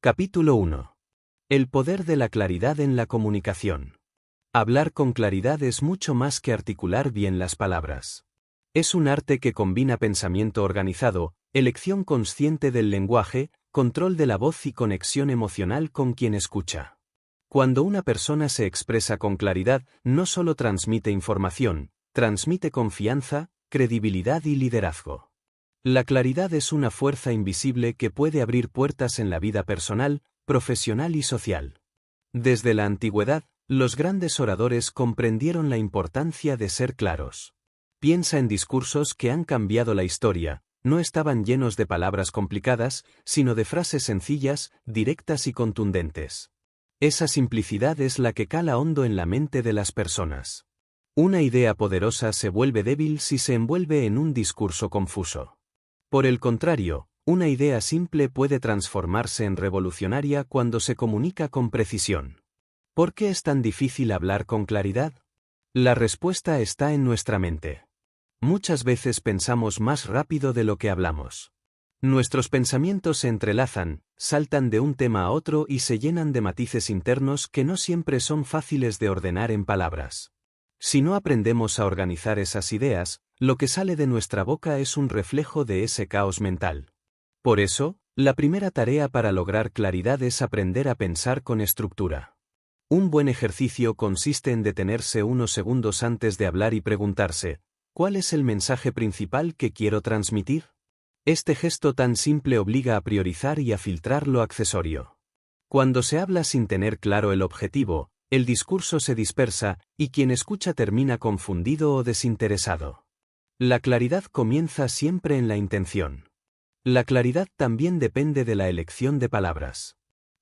Capítulo 1. El poder de la claridad en la comunicación. Hablar con claridad es mucho más que articular bien las palabras. Es un arte que combina pensamiento organizado, elección consciente del lenguaje, control de la voz y conexión emocional con quien escucha. Cuando una persona se expresa con claridad, no solo transmite información, transmite confianza, credibilidad y liderazgo. La claridad es una fuerza invisible que puede abrir puertas en la vida personal, profesional y social. Desde la antigüedad, los grandes oradores comprendieron la importancia de ser claros. Piensa en discursos que han cambiado la historia, no estaban llenos de palabras complicadas, sino de frases sencillas, directas y contundentes. Esa simplicidad es la que cala hondo en la mente de las personas. Una idea poderosa se vuelve débil si se envuelve en un discurso confuso. Por el contrario, una idea simple puede transformarse en revolucionaria cuando se comunica con precisión. ¿Por qué es tan difícil hablar con claridad? La respuesta está en nuestra mente. Muchas veces pensamos más rápido de lo que hablamos. Nuestros pensamientos se entrelazan, saltan de un tema a otro y se llenan de matices internos que no siempre son fáciles de ordenar en palabras. Si no aprendemos a organizar esas ideas, lo que sale de nuestra boca es un reflejo de ese caos mental. Por eso, la primera tarea para lograr claridad es aprender a pensar con estructura. Un buen ejercicio consiste en detenerse unos segundos antes de hablar y preguntarse, ¿cuál es el mensaje principal que quiero transmitir? Este gesto tan simple obliga a priorizar y a filtrar lo accesorio. Cuando se habla sin tener claro el objetivo, el discurso se dispersa, y quien escucha termina confundido o desinteresado. La claridad comienza siempre en la intención. La claridad también depende de la elección de palabras.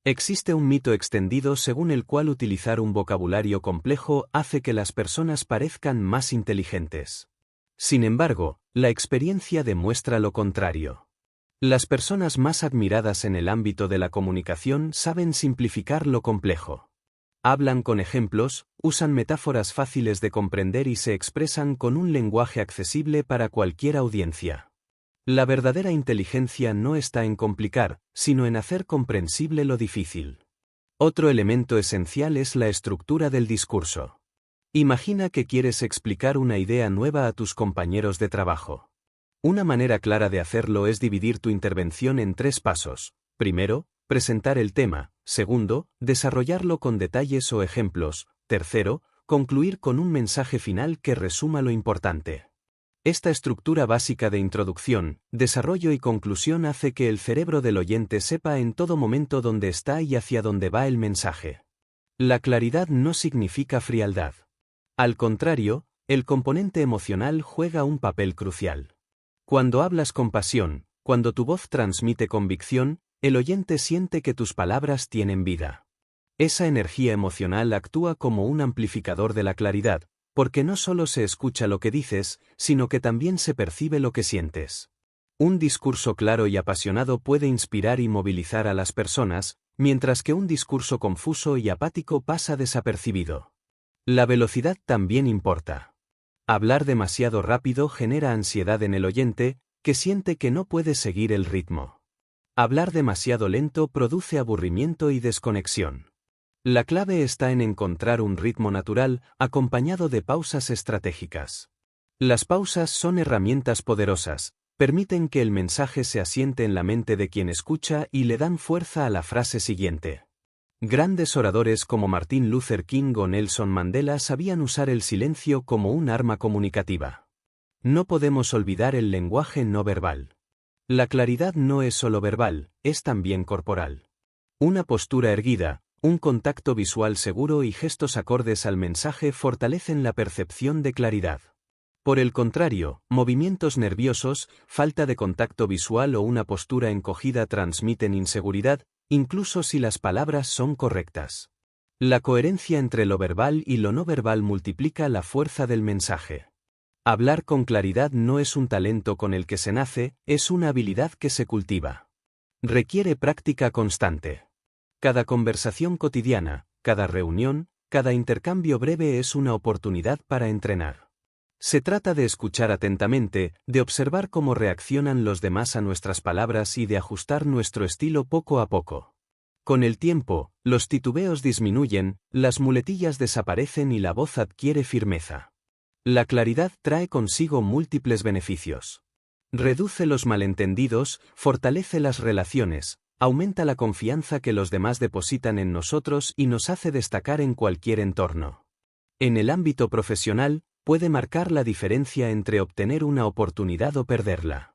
Existe un mito extendido según el cual utilizar un vocabulario complejo hace que las personas parezcan más inteligentes. Sin embargo, la experiencia demuestra lo contrario. Las personas más admiradas en el ámbito de la comunicación saben simplificar lo complejo. Hablan con ejemplos, usan metáforas fáciles de comprender y se expresan con un lenguaje accesible para cualquier audiencia. La verdadera inteligencia no está en complicar, sino en hacer comprensible lo difícil. Otro elemento esencial es la estructura del discurso. Imagina que quieres explicar una idea nueva a tus compañeros de trabajo. Una manera clara de hacerlo es dividir tu intervención en 3 pasos. Primero, presentar el tema. Segundo, desarrollarlo con detalles o ejemplos. Tercero, concluir con un mensaje final que resuma lo importante. Esta estructura básica de introducción, desarrollo y conclusión hace que el cerebro del oyente sepa en todo momento dónde está y hacia dónde va el mensaje. La claridad no significa frialdad. Al contrario, el componente emocional juega un papel crucial. Cuando hablas con pasión, cuando tu voz transmite convicción, el oyente siente que tus palabras tienen vida. Esa energía emocional actúa como un amplificador de la claridad, porque no solo se escucha lo que dices, sino que también se percibe lo que sientes. Un discurso claro y apasionado puede inspirar y movilizar a las personas, mientras que un discurso confuso y apático pasa desapercibido. La velocidad también importa. Hablar demasiado rápido genera ansiedad en el oyente, que siente que no puede seguir el ritmo. Hablar demasiado lento produce aburrimiento y desconexión. La clave está en encontrar un ritmo natural, acompañado de pausas estratégicas. Las pausas son herramientas poderosas, permiten que el mensaje se asiente en la mente de quien escucha y le dan fuerza a la frase siguiente. Grandes oradores como Martin Luther King o Nelson Mandela sabían usar el silencio como un arma comunicativa. No podemos olvidar el lenguaje no verbal. La claridad no es solo verbal, es también corporal. Una postura erguida, un contacto visual seguro y gestos acordes al mensaje fortalecen la percepción de claridad. Por el contrario, movimientos nerviosos, falta de contacto visual o una postura encogida transmiten inseguridad, incluso si las palabras son correctas. La coherencia entre lo verbal y lo no verbal multiplica la fuerza del mensaje. Hablar con claridad no es un talento con el que se nace, es una habilidad que se cultiva. Requiere práctica constante. Cada conversación cotidiana, cada reunión, cada intercambio breve es una oportunidad para entrenar. Se trata de escuchar atentamente, de observar cómo reaccionan los demás a nuestras palabras y de ajustar nuestro estilo poco a poco. Con el tiempo, los titubeos disminuyen, las muletillas desaparecen y la voz adquiere firmeza. La claridad trae consigo múltiples beneficios. Reduce los malentendidos, fortalece las relaciones, aumenta la confianza que los demás depositan en nosotros y nos hace destacar en cualquier entorno. En el ámbito profesional, puede marcar la diferencia entre obtener una oportunidad o perderla.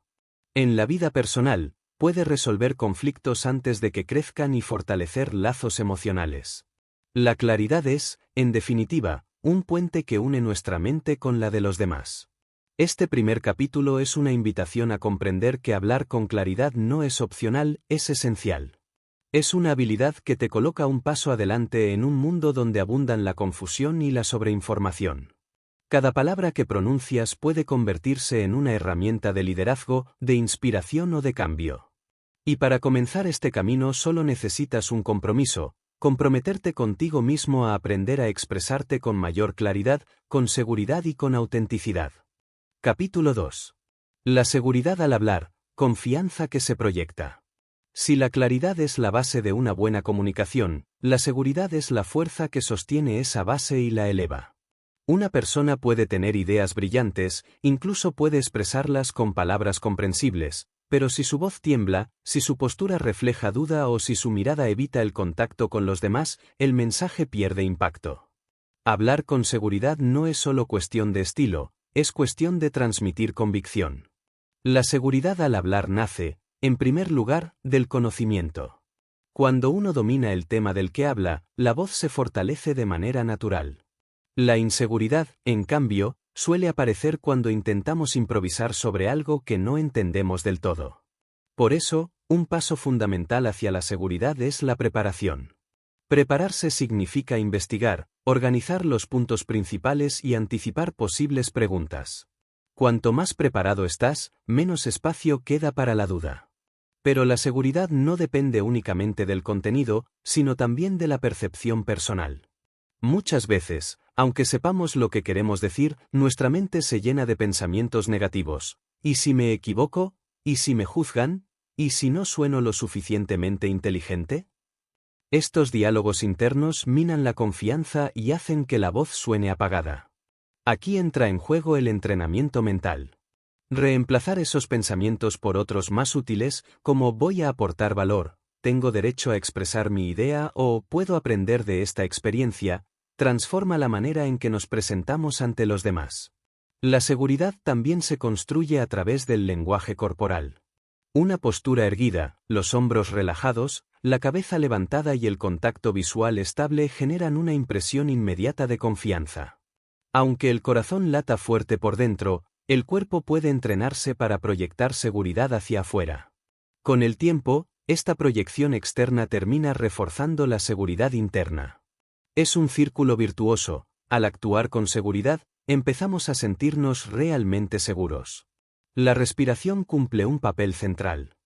En la vida personal, puede resolver conflictos antes de que crezcan y fortalecer lazos emocionales. La claridad es, en definitiva, un puente que une nuestra mente con la de los demás. Este primer capítulo es una invitación a comprender que hablar con claridad no es opcional, es esencial. Es una habilidad que te coloca un paso adelante en un mundo donde abundan la confusión y la sobreinformación. Cada palabra que pronuncias puede convertirse en una herramienta de liderazgo, de inspiración o de cambio. Y para comenzar este camino solo necesitas un compromiso, comprometerte contigo mismo a aprender a expresarte con mayor claridad, con seguridad y con autenticidad. Capítulo 2. La seguridad al hablar, confianza que se proyecta. Si la claridad es la base de una buena comunicación, la seguridad es la fuerza que sostiene esa base y la eleva. Una persona puede tener ideas brillantes, incluso puede expresarlas con palabras comprensibles, pero si su voz tiembla, si su postura refleja duda o si su mirada evita el contacto con los demás, el mensaje pierde impacto. Hablar con seguridad no es solo cuestión de estilo, es cuestión de transmitir convicción. La seguridad al hablar nace, en primer lugar, del conocimiento. Cuando uno domina el tema del que habla, la voz se fortalece de manera natural. La inseguridad, en cambio, suele aparecer cuando intentamos improvisar sobre algo que no entendemos del todo. Por eso, un paso fundamental hacia la seguridad es la preparación. Prepararse significa investigar, organizar los puntos principales y anticipar posibles preguntas. Cuanto más preparado estás, menos espacio queda para la duda. Pero la seguridad no depende únicamente del contenido, sino también de la percepción personal. Muchas veces, aunque sepamos lo que queremos decir, nuestra mente se llena de pensamientos negativos. ¿Y si me equivoco? ¿Y si me juzgan? ¿Y si no sueno lo suficientemente inteligente? Estos diálogos internos minan la confianza y hacen que la voz suene apagada. Aquí entra en juego el entrenamiento mental. Reemplazar esos pensamientos por otros más útiles, como voy a aportar valor, tengo derecho a expresar mi idea o puedo aprender de esta experiencia, transforma la manera en que nos presentamos ante los demás. La seguridad también se construye a través del lenguaje corporal. Una postura erguida, los hombros relajados, la cabeza levantada y el contacto visual estable generan una impresión inmediata de confianza. Aunque el corazón lata fuerte por dentro, el cuerpo puede entrenarse para proyectar seguridad hacia afuera. Con el tiempo, esta proyección externa termina reforzando la seguridad interna. Es un círculo virtuoso. Al actuar con seguridad, empezamos a sentirnos realmente seguros. La respiración cumple un papel central.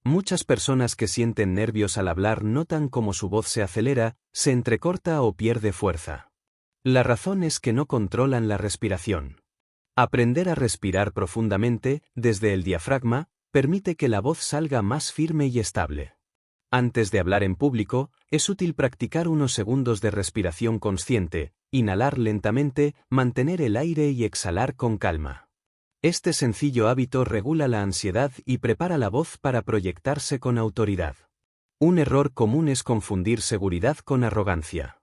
Muchas personas que sienten nervios al hablar notan cómo su voz se acelera, se entrecorta o pierde fuerza. La razón es que no controlan la respiración. Aprender a respirar profundamente, desde el diafragma, permite que la voz salga más firme y estable. Antes de hablar en público, es útil practicar unos segundos de respiración consciente, inhalar lentamente, mantener el aire y exhalar con calma. Este sencillo hábito regula la ansiedad y prepara la voz para proyectarse con autoridad. Un error común es confundir seguridad con arrogancia.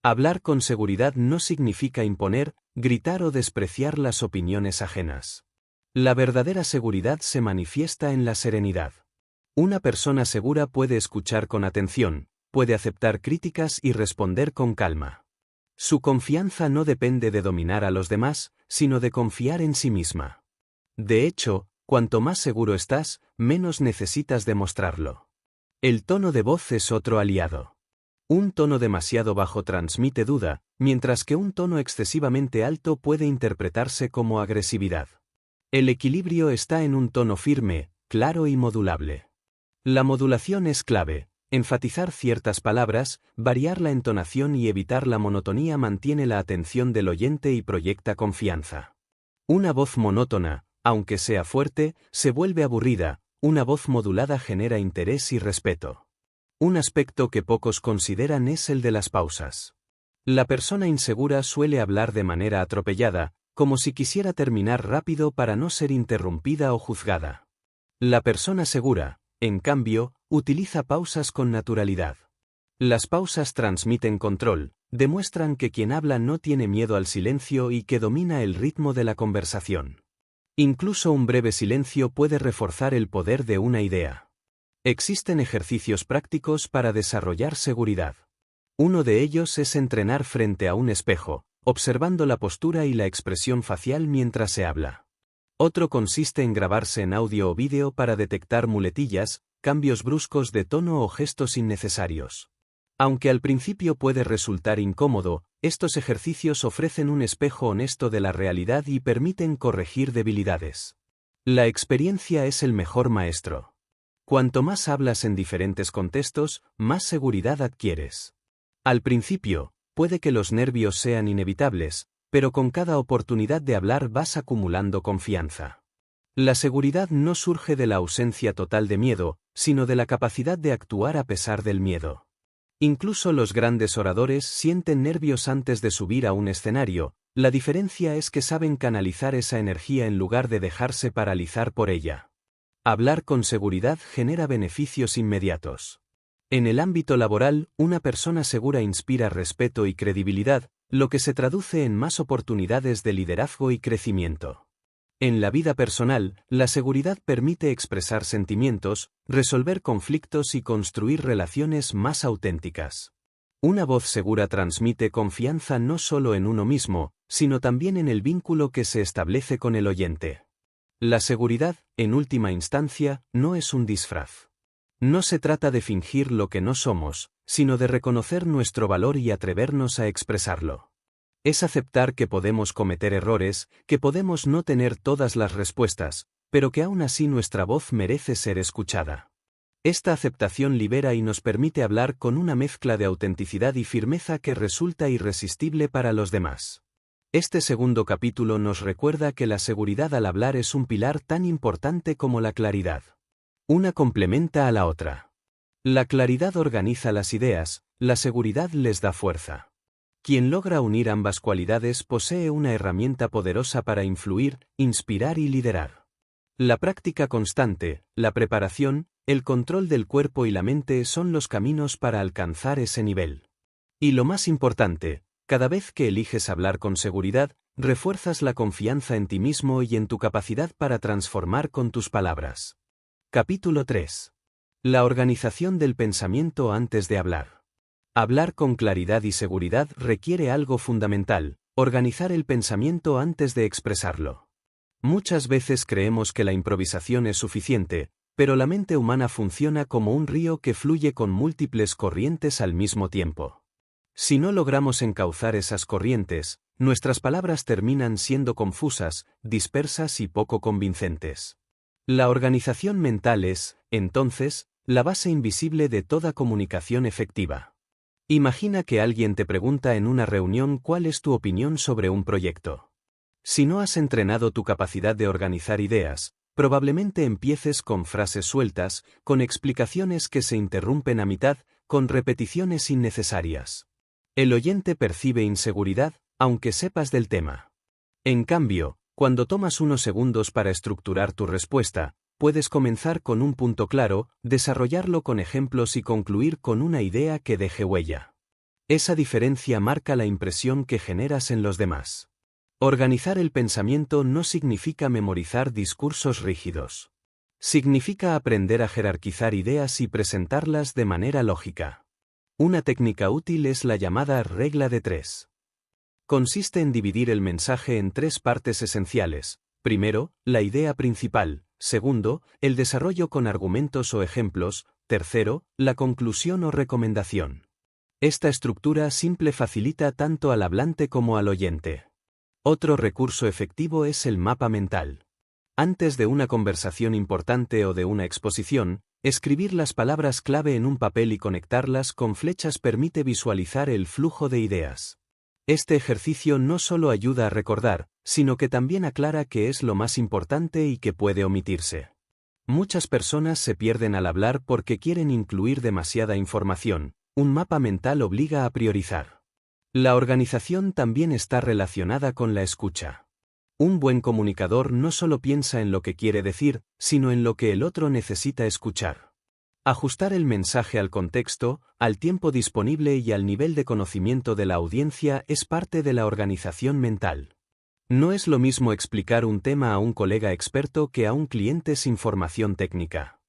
Hablar con seguridad no significa imponer, gritar o despreciar las opiniones ajenas. La verdadera seguridad se manifiesta en la serenidad. Una persona segura puede escuchar con atención, puede aceptar críticas y responder con calma. Su confianza no depende de dominar a los demás, sino de confiar en sí misma. De hecho, cuanto más seguro estás, menos necesitas demostrarlo. El tono de voz es otro aliado. Un tono demasiado bajo transmite duda, mientras que un tono excesivamente alto puede interpretarse como agresividad. El equilibrio está en un tono firme, claro y modulable. La modulación es clave. Enfatizar ciertas palabras, variar la entonación y evitar la monotonía mantiene la atención del oyente y proyecta confianza. Una voz monótona, aunque sea fuerte, se vuelve aburrida, una voz modulada genera interés y respeto. Un aspecto que pocos consideran es el de las pausas. La persona insegura suele hablar de manera atropellada, como si quisiera terminar rápido para no ser interrumpida o juzgada. La persona segura, en cambio, utiliza pausas con naturalidad. Las pausas transmiten control, demuestran que quien habla no tiene miedo al silencio y que domina el ritmo de la conversación. Incluso un breve silencio puede reforzar el poder de una idea. Existen ejercicios prácticos para desarrollar seguridad. Uno de ellos es entrenar frente a un espejo, observando la postura y la expresión facial mientras se habla. Otro consiste en grabarse en audio o vídeo para detectar muletillas, cambios bruscos de tono o gestos innecesarios. Aunque al principio puede resultar incómodo, estos ejercicios ofrecen un espejo honesto de la realidad y permiten corregir debilidades. La experiencia es el mejor maestro. Cuanto más hablas en diferentes contextos, más seguridad adquieres. Al principio, puede que los nervios sean inevitables, pero con cada oportunidad de hablar vas acumulando confianza. La seguridad no surge de la ausencia total de miedo, sino de la capacidad de actuar a pesar del miedo. Incluso los grandes oradores sienten nervios antes de subir a un escenario, la diferencia es que saben canalizar esa energía en lugar de dejarse paralizar por ella. Hablar con seguridad genera beneficios inmediatos. En el ámbito laboral, una persona segura inspira respeto y credibilidad, lo que se traduce en más oportunidades de liderazgo y crecimiento. En la vida personal, la seguridad permite expresar sentimientos, resolver conflictos y construir relaciones más auténticas. Una voz segura transmite confianza no solo en uno mismo, sino también en el vínculo que se establece con el oyente. La seguridad, en última instancia, no es un disfraz. No se trata de fingir lo que no somos, sino de reconocer nuestro valor y atrevernos a expresarlo. Es aceptar que podemos cometer errores, que podemos no tener todas las respuestas, pero que aún así nuestra voz merece ser escuchada. Esta aceptación libera y nos permite hablar con una mezcla de autenticidad y firmeza que resulta irresistible para los demás. Este segundo capítulo nos recuerda que la seguridad al hablar es un pilar tan importante como la claridad. Una complementa a la otra. La claridad organiza las ideas, la seguridad les da fuerza. Quien logra unir ambas cualidades posee una herramienta poderosa para influir, inspirar y liderar. La práctica constante, la preparación, el control del cuerpo y la mente son los caminos para alcanzar ese nivel. Y lo más importante, cada vez que eliges hablar con seguridad, refuerzas la confianza en ti mismo y en tu capacidad para transformar con tus palabras. Capítulo 3. La organización del pensamiento antes de hablar. Hablar con claridad y seguridad requiere algo fundamental: organizar el pensamiento antes de expresarlo. Muchas veces creemos que la improvisación es suficiente, pero la mente humana funciona como un río que fluye con múltiples corrientes al mismo tiempo. Si no logramos encauzar esas corrientes, nuestras palabras terminan siendo confusas, dispersas y poco convincentes. La organización mental es, entonces, la base invisible de toda comunicación efectiva. Imagina que alguien te pregunta en una reunión cuál es tu opinión sobre un proyecto. Si no has entrenado tu capacidad de organizar ideas, probablemente empieces con frases sueltas, con explicaciones que se interrumpen a mitad, con repeticiones innecesarias. El oyente percibe inseguridad, aunque sepas del tema. En cambio, cuando tomas unos segundos para estructurar tu respuesta, puedes comenzar con un punto claro, desarrollarlo con ejemplos y concluir con una idea que deje huella. Esa diferencia marca la impresión que generas en los demás. Organizar el pensamiento no significa memorizar discursos rígidos. Significa aprender a jerarquizar ideas y presentarlas de manera lógica. Una técnica útil es la llamada regla de 3. Consiste en dividir el mensaje en 3 partes esenciales. Primero, la idea principal. Segundo, el desarrollo con argumentos o ejemplos. Tercero, la conclusión o recomendación. Esta estructura simple facilita tanto al hablante como al oyente. Otro recurso efectivo es el mapa mental. Antes de una conversación importante o de una exposición, escribir las palabras clave en un papel y conectarlas con flechas permite visualizar el flujo de ideas. Este ejercicio no solo ayuda a recordar, sino que también aclara qué es lo más importante y qué puede omitirse. Muchas personas se pierden al hablar porque quieren incluir demasiada información. Un mapa mental obliga a priorizar. La organización también está relacionada con la escucha. Un buen comunicador no solo piensa en lo que quiere decir, sino en lo que el otro necesita escuchar. Ajustar el mensaje al contexto, al tiempo disponible y al nivel de conocimiento de la audiencia es parte de la organización mental. No es lo mismo explicar un tema a un colega experto que a un cliente sin formación técnica.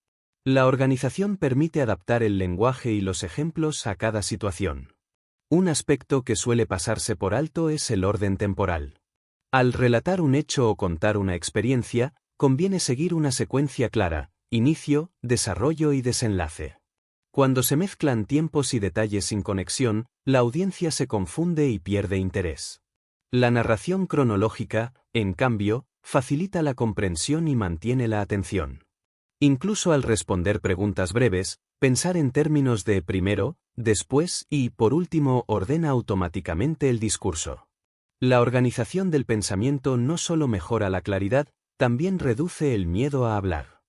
La organización permite adaptar el lenguaje y los ejemplos a cada situación. Un aspecto que suele pasarse por alto es el orden temporal. Al relatar un hecho o contar una experiencia, conviene seguir una secuencia clara: inicio, desarrollo y desenlace. Cuando se mezclan tiempos y detalles sin conexión, la audiencia se confunde y pierde interés. La narración cronológica, en cambio, facilita la comprensión y mantiene la atención. Incluso al responder preguntas breves, pensar en términos de primero, después y, por último, ordena automáticamente el discurso. La organización del pensamiento no solo mejora la claridad, también reduce el miedo a hablar.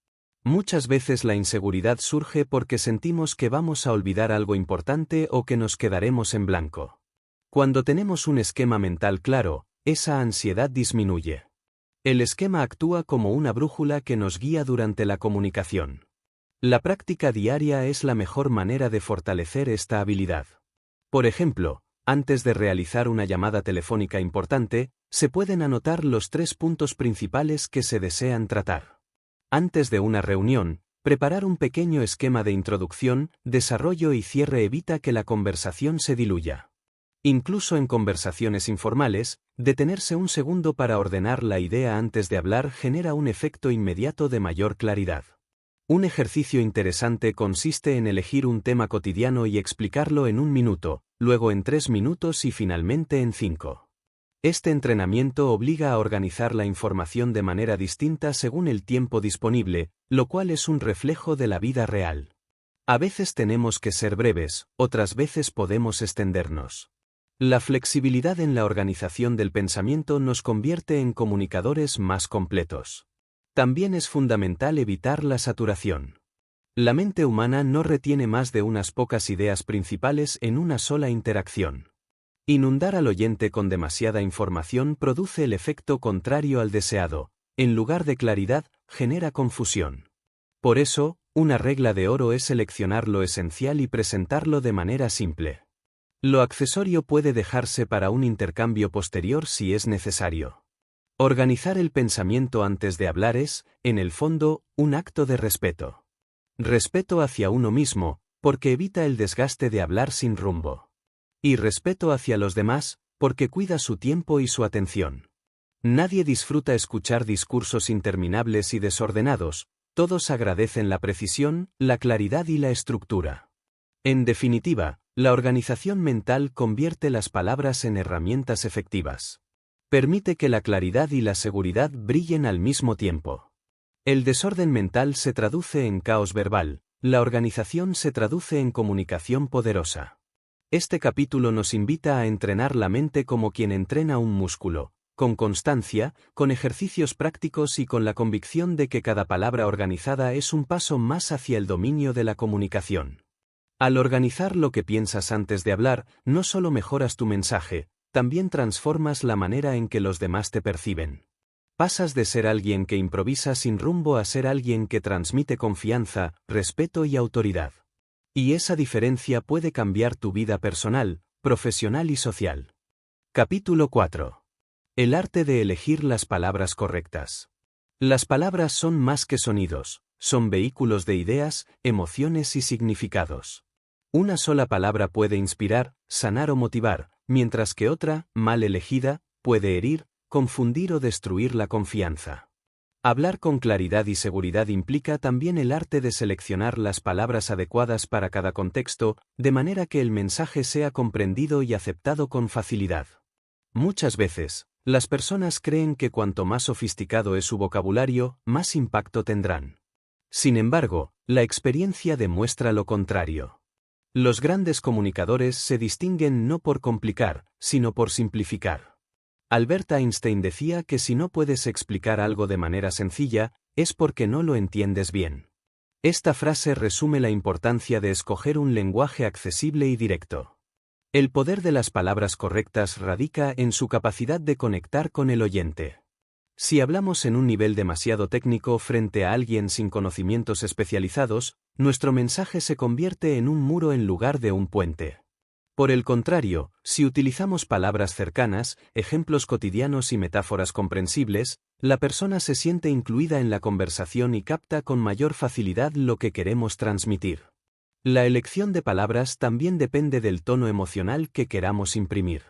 Muchas veces la inseguridad surge porque sentimos que vamos a olvidar algo importante o que nos quedaremos en blanco. Cuando tenemos un esquema mental claro, esa ansiedad disminuye. El esquema actúa como una brújula que nos guía durante la comunicación. La práctica diaria es la mejor manera de fortalecer esta habilidad. Por ejemplo, antes de realizar una llamada telefónica importante, se pueden anotar los 3 puntos principales que se desean tratar. Antes de una reunión, preparar un pequeño esquema de introducción, desarrollo y cierre evita que la conversación se diluya. Incluso en conversaciones informales, detenerse un segundo para ordenar la idea antes de hablar genera un efecto inmediato de mayor claridad. Un ejercicio interesante consiste en elegir un tema cotidiano y explicarlo en 1 minuto, luego en 3 minutos y finalmente en 5. Este entrenamiento obliga a organizar la información de manera distinta según el tiempo disponible, lo cual es un reflejo de la vida real. A veces tenemos que ser breves, otras veces podemos extendernos. La flexibilidad en la organización del pensamiento nos convierte en comunicadores más completos. También es fundamental evitar la saturación. La mente humana no retiene más de unas pocas ideas principales en una sola interacción. Inundar al oyente con demasiada información produce el efecto contrario al deseado. En lugar de claridad, genera confusión. Por eso, una regla de oro es seleccionar lo esencial y presentarlo de manera simple. Lo accesorio puede dejarse para un intercambio posterior si es necesario. Organizar el pensamiento antes de hablar es, en el fondo, un acto de respeto. Respeto hacia uno mismo, porque evita el desgaste de hablar sin rumbo. Y respeto hacia los demás, porque cuida su tiempo y su atención. Nadie disfruta escuchar discursos interminables y desordenados, todos agradecen la precisión, la claridad y la estructura. En definitiva, la organización mental convierte las palabras en herramientas efectivas. Permite que la claridad y la seguridad brillen al mismo tiempo. El desorden mental se traduce en caos verbal, la organización se traduce en comunicación poderosa. Este capítulo nos invita a entrenar la mente como quien entrena un músculo, con constancia, con ejercicios prácticos y con la convicción de que cada palabra organizada es un paso más hacia el dominio de la comunicación. Al organizar lo que piensas antes de hablar, no solo mejoras tu mensaje, también transformas la manera en que los demás te perciben. Pasas de ser alguien que improvisa sin rumbo a ser alguien que transmite confianza, respeto y autoridad. Y esa diferencia puede cambiar tu vida personal, profesional y social. Capítulo 4. El arte de elegir las palabras correctas. Las palabras son más que sonidos, son vehículos de ideas, emociones y significados. Una sola palabra puede inspirar, sanar o motivar, mientras que otra, mal elegida, puede herir, confundir o destruir la confianza. Hablar con claridad y seguridad implica también el arte de seleccionar las palabras adecuadas para cada contexto, de manera que el mensaje sea comprendido y aceptado con facilidad. Muchas veces, las personas creen que cuanto más sofisticado es su vocabulario, más impacto tendrán. Sin embargo, la experiencia demuestra lo contrario. Los grandes comunicadores se distinguen no por complicar, sino por simplificar. Albert Einstein decía que si no puedes explicar algo de manera sencilla, es porque no lo entiendes bien. Esta frase resume la importancia de escoger un lenguaje accesible y directo. El poder de las palabras correctas radica en su capacidad de conectar con el oyente. Si hablamos en un nivel demasiado técnico frente a alguien sin conocimientos especializados, nuestro mensaje se convierte en un muro en lugar de un puente. Por el contrario, si utilizamos palabras cercanas, ejemplos cotidianos y metáforas comprensibles, la persona se siente incluida en la conversación y capta con mayor facilidad lo que queremos transmitir. La elección de palabras también depende del tono emocional que queramos imprimir.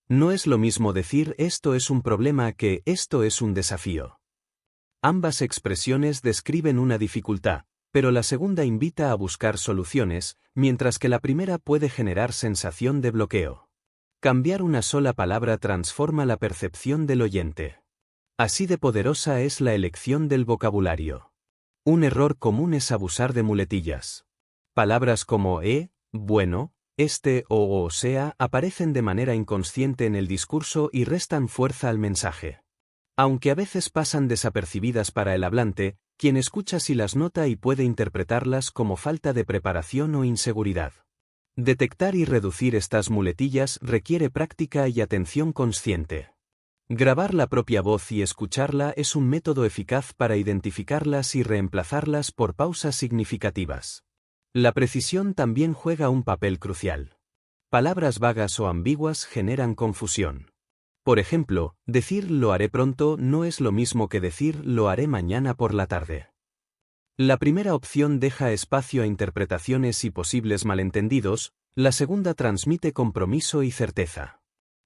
No es lo mismo decir esto es un problema que esto es un desafío. Ambas expresiones describen una dificultad, pero la segunda invita a buscar soluciones, mientras que la primera puede generar sensación de bloqueo. Cambiar una sola palabra transforma la percepción del oyente. Así de poderosa es la elección del vocabulario. Un error común es abusar de muletillas. Palabras como bueno, este o sea aparecen de manera inconsciente en el discurso y restan fuerza al mensaje. Aunque a veces pasan desapercibidas para el hablante, quien escucha sí las nota y puede interpretarlas como falta de preparación o inseguridad. Detectar y reducir estas muletillas requiere práctica y atención consciente. Grabar la propia voz y escucharla es un método eficaz para identificarlas y reemplazarlas por pausas significativas. La precisión también juega un papel crucial. Palabras vagas o ambiguas generan confusión. Por ejemplo, decir lo haré pronto no es lo mismo que decir lo haré mañana por la tarde. La primera opción deja espacio a interpretaciones y posibles malentendidos, la segunda transmite compromiso y certeza.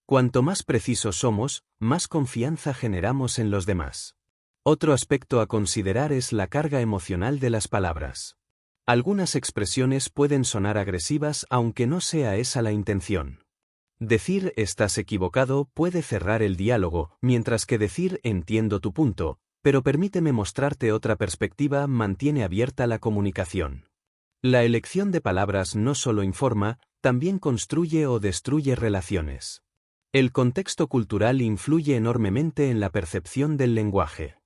Cuanto más precisos somos, más confianza generamos en los demás. Otro aspecto a considerar es la carga emocional de las palabras. Algunas expresiones pueden sonar agresivas aunque no sea esa la intención. Decir estás equivocado puede cerrar el diálogo, mientras que decir entiendo tu punto, pero permíteme mostrarte otra perspectiva mantiene abierta la comunicación. La elección de palabras no solo informa, también construye o destruye relaciones. El contexto cultural influye enormemente en la percepción del lenguaje.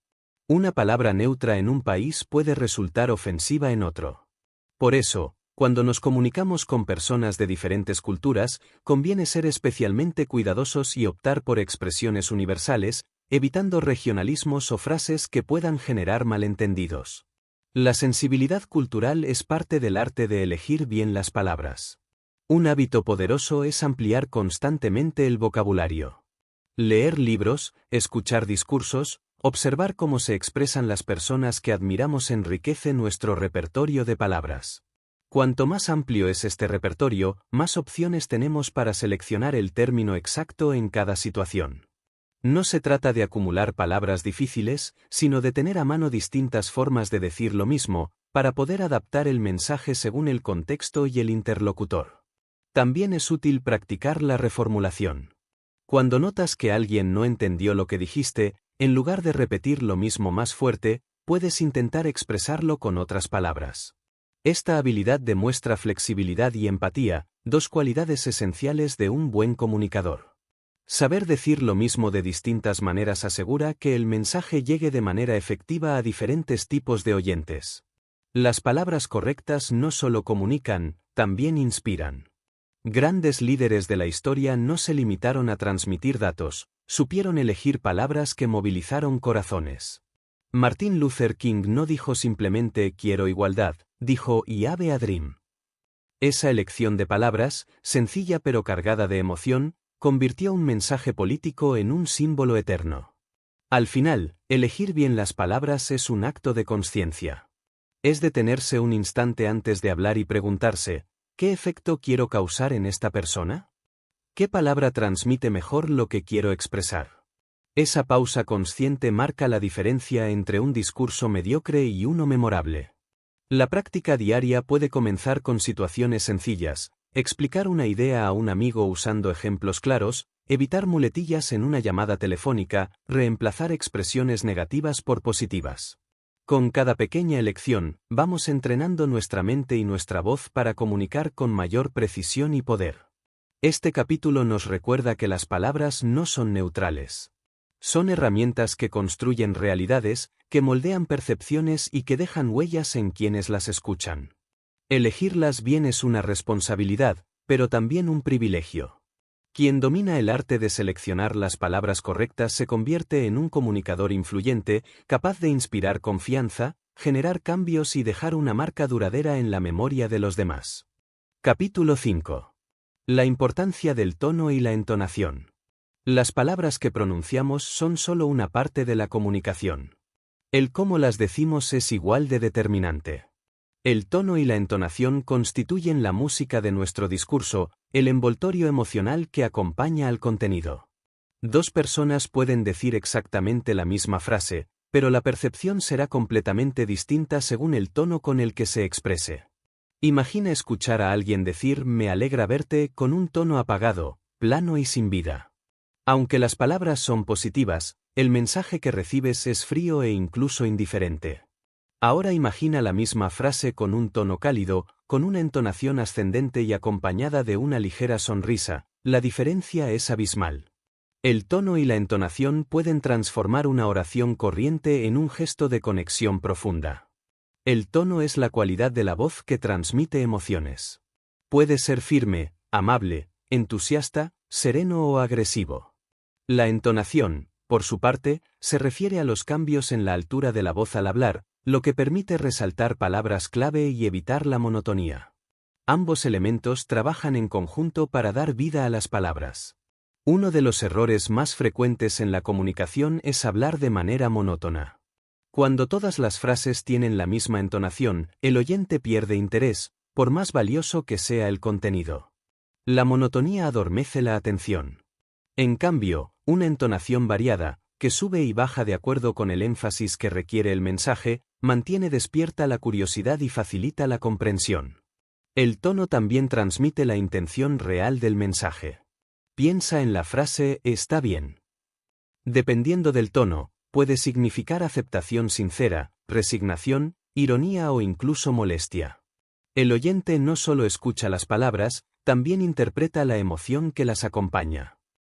Una palabra neutra en un país puede resultar ofensiva en otro. Por eso, cuando nos comunicamos con personas de diferentes culturas, conviene ser especialmente cuidadosos y optar por expresiones universales, evitando regionalismos o frases que puedan generar malentendidos. La sensibilidad cultural es parte del arte de elegir bien las palabras. Un hábito poderoso es ampliar constantemente el vocabulario. Leer libros, escuchar discursos, observar cómo se expresan las personas que admiramos enriquece nuestro repertorio de palabras. Cuanto más amplio es este repertorio, más opciones tenemos para seleccionar el término exacto en cada situación. No se trata de acumular palabras difíciles, sino de tener a mano distintas formas de decir lo mismo, para poder adaptar el mensaje según el contexto y el interlocutor. También es útil practicar la reformulación. Cuando notas que alguien no entendió lo que dijiste, en lugar de repetir lo mismo más fuerte, puedes intentar expresarlo con otras palabras. Esta habilidad demuestra flexibilidad y empatía, dos cualidades esenciales de un buen comunicador. Saber decir lo mismo de distintas maneras asegura que el mensaje llegue de manera efectiva a diferentes tipos de oyentes. Las palabras correctas no solo comunican, también inspiran. Grandes líderes de la historia no se limitaron a transmitir datos, supieron elegir palabras que movilizaron corazones. Martin Luther King no dijo simplemente quiero igualdad, dijo I have a dream. Esa elección de palabras, sencilla pero cargada de emoción, convirtió un mensaje político en un símbolo eterno. Al final, elegir bien las palabras es un acto de conciencia. Es detenerse un instante antes de hablar y preguntarse, ¿qué efecto quiero causar en esta persona? ¿Qué palabra transmite mejor lo que quiero expresar? Esa pausa consciente marca la diferencia entre un discurso mediocre y uno memorable. La práctica diaria puede comenzar con situaciones sencillas, explicar una idea a un amigo usando ejemplos claros, evitar muletillas en una llamada telefónica, reemplazar expresiones negativas por positivas. Con cada pequeña elección, vamos entrenando nuestra mente y nuestra voz para comunicar con mayor precisión y poder. Este capítulo nos recuerda que las palabras no son neutrales. Son herramientas que construyen realidades, que moldean percepciones y que dejan huellas en quienes las escuchan. Elegirlas bien es una responsabilidad, pero también un privilegio. Quien domina el arte de seleccionar las palabras correctas se convierte en un comunicador influyente, capaz de inspirar confianza, generar cambios y dejar una marca duradera en la memoria de los demás. Capítulo 5. La importancia del tono y la entonación. Las palabras que pronunciamos son solo una parte de la comunicación. El cómo las decimos es igual de determinante. El tono y la entonación constituyen la música de nuestro discurso, el envoltorio emocional que acompaña al contenido. Dos personas pueden decir exactamente la misma frase, pero la percepción será completamente distinta según el tono con el que se exprese. Imagina escuchar a alguien decir «me alegra verte» con un tono apagado, plano y sin vida. Aunque las palabras son positivas, el mensaje que recibes es frío e incluso indiferente. Ahora imagina la misma frase con un tono cálido, con una entonación ascendente y acompañada de una ligera sonrisa, la diferencia es abismal. El tono y la entonación pueden transformar una oración corriente en un gesto de conexión profunda. El tono es la cualidad de la voz que transmite emociones. Puede ser firme, amable, entusiasta, sereno o agresivo. La entonación, por su parte, se refiere a los cambios en la altura de la voz al hablar, lo que permite resaltar palabras clave y evitar la monotonía. Ambos elementos trabajan en conjunto para dar vida a las palabras. Uno de los errores más frecuentes en la comunicación es hablar de manera monótona. Cuando todas las frases tienen la misma entonación, el oyente pierde interés, por más valioso que sea el contenido. La monotonía adormece la atención. En cambio, una entonación variada, que sube y baja de acuerdo con el énfasis que requiere el mensaje, mantiene despierta la curiosidad y facilita la comprensión. El tono también transmite la intención real del mensaje. Piensa en la frase «está bien». Dependiendo del tono, puede significar aceptación sincera, resignación, ironía o incluso molestia. El oyente no solo escucha las palabras, también interpreta la emoción que las acompaña.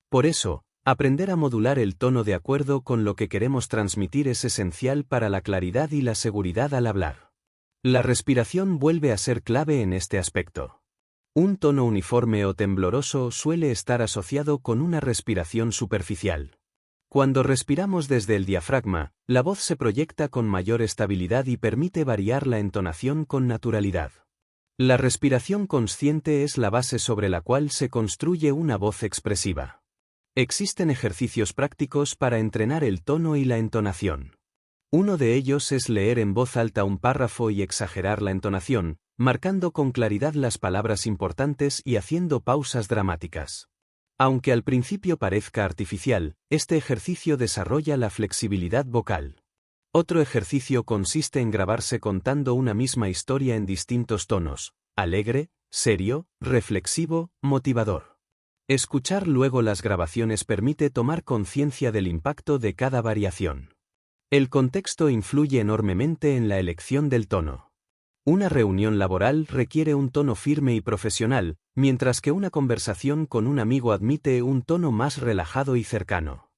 Por eso, aprender a modular el tono de acuerdo con lo que queremos transmitir es esencial para la claridad y la seguridad al hablar. La respiración vuelve a ser clave en este aspecto. Un tono uniforme o tembloroso suele estar asociado con una respiración superficial. Cuando respiramos desde el diafragma, la voz se proyecta con mayor estabilidad y permite variar la entonación con naturalidad. La respiración consciente es la base sobre la cual se construye una voz expresiva. Existen ejercicios prácticos para entrenar el tono y la entonación. Uno de ellos es leer en voz alta un párrafo y exagerar la entonación, marcando con claridad las palabras importantes y haciendo pausas dramáticas. Aunque al principio parezca artificial, este ejercicio desarrolla la flexibilidad vocal. Otro ejercicio consiste en grabarse contando una misma historia en distintos tonos: alegre, serio, reflexivo, motivador. Escuchar luego las grabaciones permite tomar conciencia del impacto de cada variación. El contexto influye enormemente en la elección del tono. Una reunión laboral requiere un tono firme y profesional, mientras que una conversación con un amigo admite un tono más relajado y cercano.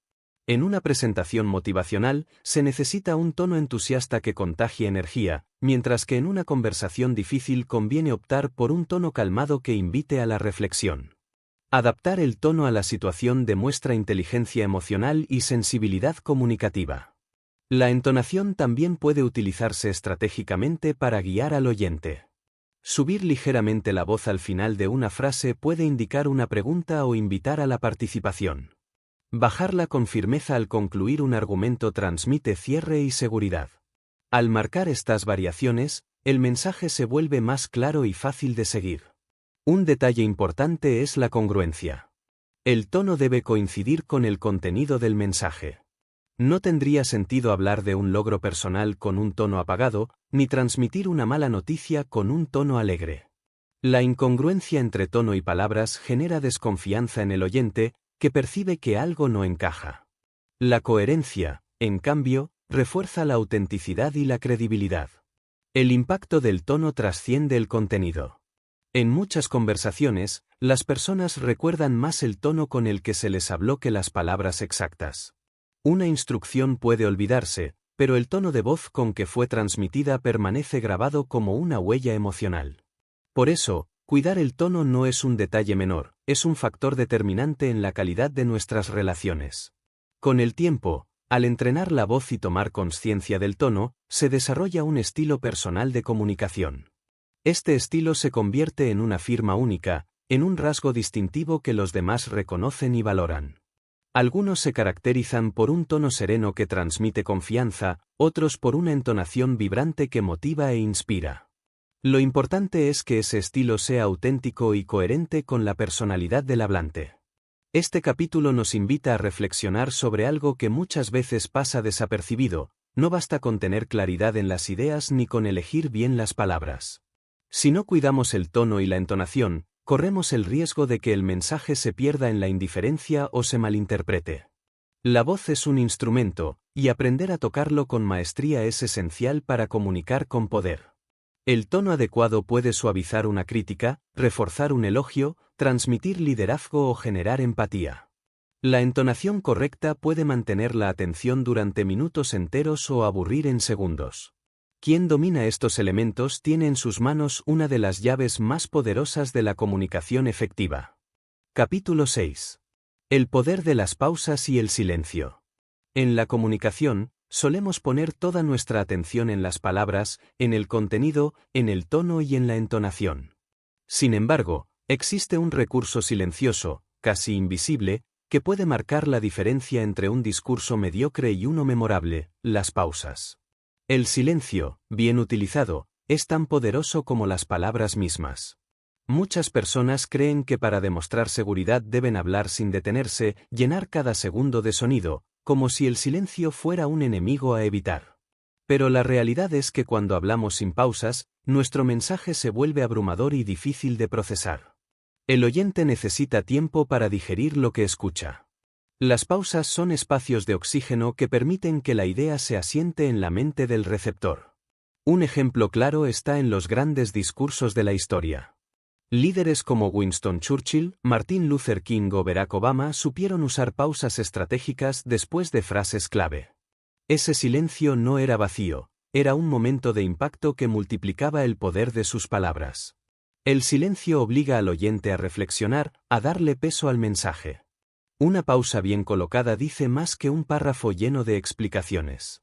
En una presentación motivacional, se necesita un tono entusiasta que contagie energía, mientras que en una conversación difícil conviene optar por un tono calmado que invite a la reflexión. Adaptar el tono a la situación demuestra inteligencia emocional y sensibilidad comunicativa. La entonación también puede utilizarse estratégicamente para guiar al oyente. Subir ligeramente la voz al final de una frase puede indicar una pregunta o invitar a la participación. Bajarla con firmeza al concluir un argumento transmite cierre y seguridad. Al marcar estas variaciones, el mensaje se vuelve más claro y fácil de seguir. Un detalle importante es la congruencia. El tono debe coincidir con el contenido del mensaje. No tendría sentido hablar de un logro personal con un tono apagado, ni transmitir una mala noticia con un tono alegre. La incongruencia entre tono y palabras genera desconfianza en el oyente, que percibe que algo no encaja. La coherencia, en cambio, refuerza la autenticidad y la credibilidad. El impacto del tono trasciende el contenido. En muchas conversaciones, las personas recuerdan más el tono con el que se les habló que las palabras exactas. Una instrucción puede olvidarse, pero el tono de voz con que fue transmitida permanece grabado como una huella emocional. Por eso, cuidar el tono no es un detalle menor, es un factor determinante en la calidad de nuestras relaciones. Con el tiempo, al entrenar la voz y tomar conciencia del tono, se desarrolla un estilo personal de comunicación. Este estilo se convierte en una firma única, en un rasgo distintivo que los demás reconocen y valoran. Algunos se caracterizan por un tono sereno que transmite confianza, otros por una entonación vibrante que motiva e inspira. Lo importante es que ese estilo sea auténtico y coherente con la personalidad del hablante. Este capítulo nos invita a reflexionar sobre algo que muchas veces pasa desapercibido: no basta con tener claridad en las ideas ni con elegir bien las palabras. Si no cuidamos el tono y la entonación, corremos el riesgo de que el mensaje se pierda en la indiferencia o se malinterprete. La voz es un instrumento, y aprender a tocarlo con maestría es esencial para comunicar con poder. El tono adecuado puede suavizar una crítica, reforzar un elogio, transmitir liderazgo o generar empatía. La entonación correcta puede mantener la atención durante minutos enteros o aburrir en segundos. Quien domina estos elementos tiene en sus manos una de las llaves más poderosas de la comunicación efectiva. Capítulo 6. El poder de las pausas y el silencio. En la comunicación, solemos poner toda nuestra atención en las palabras, en el contenido, en el tono y en la entonación. Sin embargo, existe un recurso silencioso, casi invisible, que puede marcar la diferencia entre un discurso mediocre y uno memorable: las pausas. El silencio, bien utilizado, es tan poderoso como las palabras mismas. Muchas personas creen que para demostrar seguridad deben hablar sin detenerse, llenar cada segundo de sonido, como si el silencio fuera un enemigo a evitar. Pero la realidad es que cuando hablamos sin pausas, nuestro mensaje se vuelve abrumador y difícil de procesar. El oyente necesita tiempo para digerir lo que escucha. Las pausas son espacios de oxígeno que permiten que la idea se asiente en la mente del receptor. Un ejemplo claro está en los grandes discursos de la historia. Líderes como Winston Churchill, Martin Luther King o Barack Obama supieron usar pausas estratégicas después de frases clave. Ese silencio no era vacío, era un momento de impacto que multiplicaba el poder de sus palabras. El silencio obliga al oyente a reflexionar, a darle peso al mensaje. Una pausa bien colocada dice más que un párrafo lleno de explicaciones.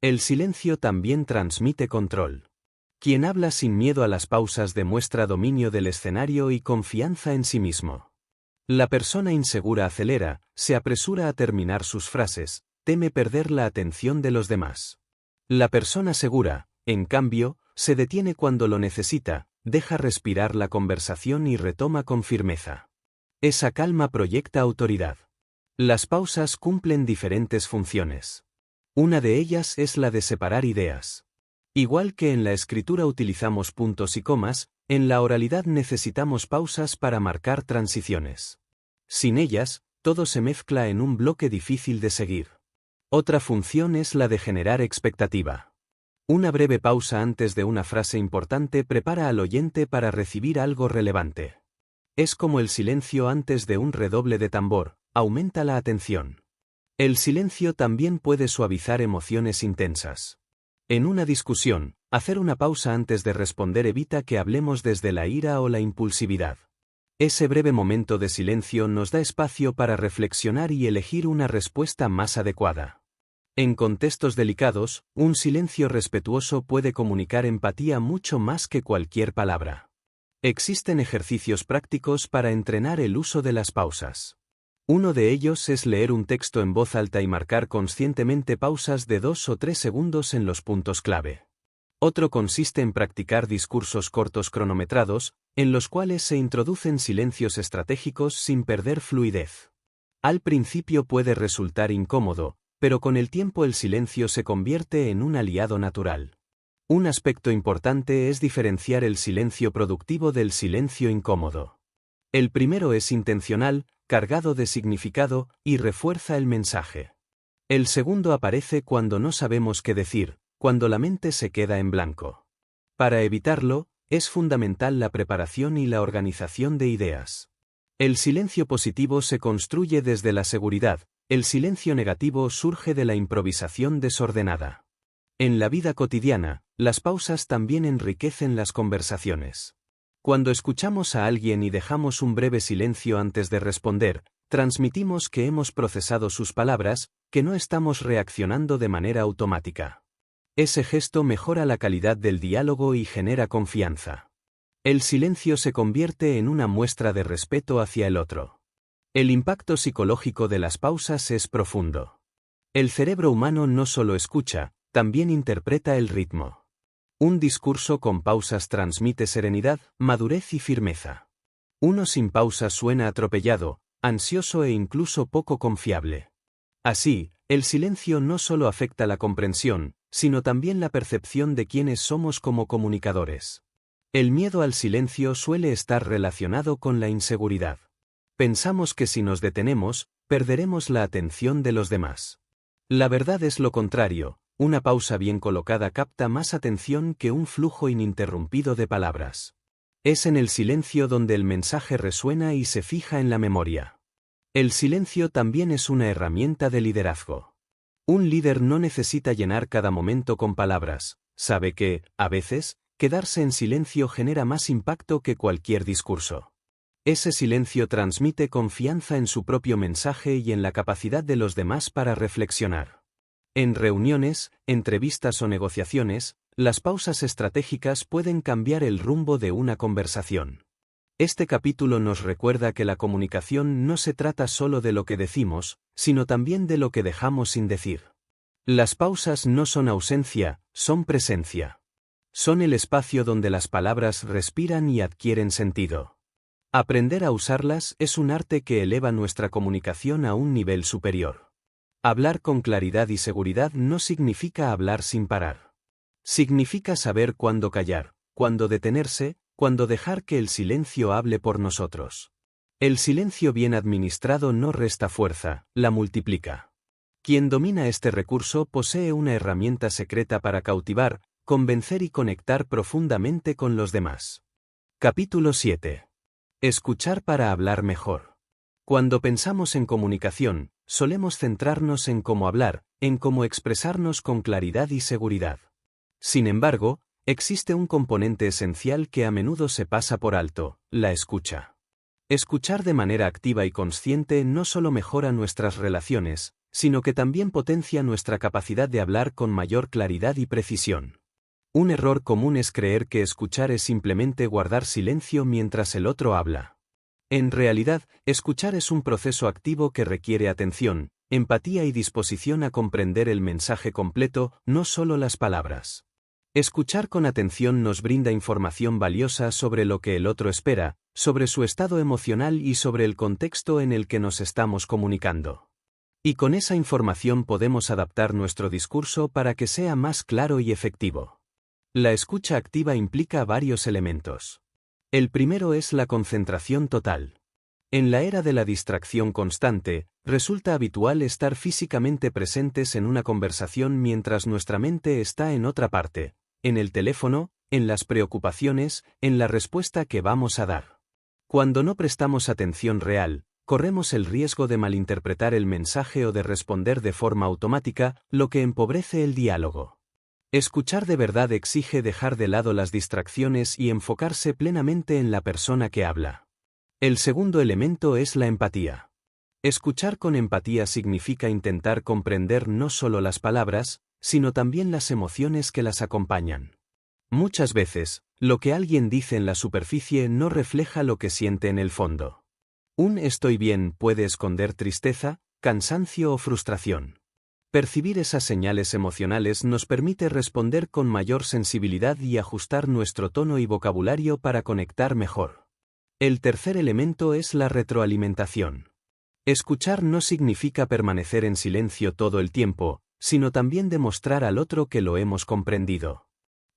El silencio también transmite control. Quien habla sin miedo a las pausas demuestra dominio del escenario y confianza en sí mismo. La persona insegura acelera, se apresura a terminar sus frases, teme perder la atención de los demás. La persona segura, en cambio, se detiene cuando lo necesita, deja respirar la conversación y retoma con firmeza. Esa calma proyecta autoridad. Las pausas cumplen diferentes funciones. Una de ellas es la de separar ideas. Igual que en la escritura utilizamos puntos y comas, en la oralidad necesitamos pausas para marcar transiciones. Sin ellas, todo se mezcla en un bloque difícil de seguir. Otra función es la de generar expectativa. Una breve pausa antes de una frase importante prepara al oyente para recibir algo relevante. Es como el silencio antes de un redoble de tambor, aumenta la atención. El silencio también puede suavizar emociones intensas. En una discusión, hacer una pausa antes de responder evita que hablemos desde la ira o la impulsividad. Ese breve momento de silencio nos da espacio para reflexionar y elegir una respuesta más adecuada. En contextos delicados, un silencio respetuoso puede comunicar empatía mucho más que cualquier palabra. Existen ejercicios prácticos para entrenar el uso de las pausas. Uno de ellos es leer un texto en voz alta y marcar conscientemente pausas de 2 o 3 segundos en los puntos clave. Otro consiste en practicar discursos cortos cronometrados, en los cuales se introducen silencios estratégicos sin perder fluidez. Al principio puede resultar incómodo, pero con el tiempo el silencio se convierte en un aliado natural. Un aspecto importante es diferenciar el silencio productivo del silencio incómodo. El primero es intencional, cargado de significado, y refuerza el mensaje. El segundo aparece cuando no sabemos qué decir, cuando la mente se queda en blanco. Para evitarlo, es fundamental la preparación y la organización de ideas. El silencio positivo se construye desde la seguridad, El silencio negativo surge de la improvisación desordenada. En la vida cotidiana, las pausas también enriquecen las conversaciones. Cuando escuchamos a alguien y dejamos un breve silencio antes de responder, transmitimos que hemos procesado sus palabras, que no estamos reaccionando de manera automática. Ese gesto mejora la calidad del diálogo y genera confianza. El silencio se convierte en una muestra de respeto hacia el otro. El impacto psicológico de las pausas es profundo. El cerebro humano no solo escucha, también interpreta el ritmo. Un discurso con pausas transmite serenidad, madurez y firmeza. Uno sin pausas suena atropellado, ansioso e incluso poco confiable. Así, el silencio no solo afecta la comprensión, sino también la percepción de quiénes somos como comunicadores. El miedo al silencio suele estar relacionado con la inseguridad. Pensamos que si nos detenemos, perderemos la atención de los demás. La verdad es lo contrario, una pausa bien colocada capta más atención que un flujo ininterrumpido de palabras. Es en el silencio donde el mensaje resuena y se fija en la memoria. El silencio también es una herramienta de liderazgo. Un líder no necesita llenar cada momento con palabras, sabe que, a veces, quedarse en silencio genera más impacto que cualquier discurso. Ese silencio transmite confianza en su propio mensaje y en la capacidad de los demás para reflexionar. En reuniones, entrevistas o negociaciones, las pausas estratégicas pueden cambiar el rumbo de una conversación. Este capítulo nos recuerda que la comunicación no se trata solo de lo que decimos, sino también de lo que dejamos sin decir. Las pausas no son ausencia, son presencia. Son el espacio donde las palabras respiran y adquieren sentido. Aprender a usarlas es un arte que eleva nuestra comunicación a un nivel superior. Hablar con claridad y seguridad no significa hablar sin parar. Significa saber cuándo callar, cuándo detenerse, cuándo dejar que el silencio hable por nosotros. El silencio bien administrado no resta fuerza, la multiplica. Quien domina este recurso posee una herramienta secreta para cautivar, convencer y conectar profundamente con los demás. Capítulo 7. Escuchar para hablar mejor. Cuando pensamos en comunicación, solemos centrarnos en cómo hablar, en cómo expresarnos con claridad y seguridad. Sin embargo, existe un componente esencial que a menudo se pasa por alto: la escucha. Escuchar de manera activa y consciente no solo mejora nuestras relaciones, sino que también potencia nuestra capacidad de hablar con mayor claridad y precisión. Un error común es creer que escuchar es simplemente guardar silencio mientras el otro habla. En realidad, escuchar es un proceso activo que requiere atención, empatía y disposición a comprender el mensaje completo, no solo las palabras. Escuchar con atención nos brinda información valiosa sobre lo que el otro espera, sobre su estado emocional y sobre el contexto en el que nos estamos comunicando. Y con esa información podemos adaptar nuestro discurso para que sea más claro y efectivo. La escucha activa implica varios elementos. El primero es la concentración total. En la era de la distracción constante, resulta habitual estar físicamente presentes en una conversación mientras nuestra mente está en otra parte, en el teléfono, en las preocupaciones, en la respuesta que vamos a dar. Cuando no prestamos atención real, corremos el riesgo de malinterpretar el mensaje o de responder de forma automática, lo que empobrece el diálogo. Escuchar de verdad exige dejar de lado las distracciones y enfocarse plenamente en la persona que habla. El segundo elemento es la empatía. Escuchar con empatía significa intentar comprender no solo las palabras, sino también las emociones que las acompañan. Muchas veces, lo que alguien dice en la superficie no refleja lo que siente en el fondo. Un estoy bien puede esconder tristeza, cansancio o frustración. Percibir esas señales emocionales nos permite responder con mayor sensibilidad y ajustar nuestro tono y vocabulario para conectar mejor. El tercer elemento es la retroalimentación. Escuchar no significa permanecer en silencio todo el tiempo, sino también demostrar al otro que lo hemos comprendido.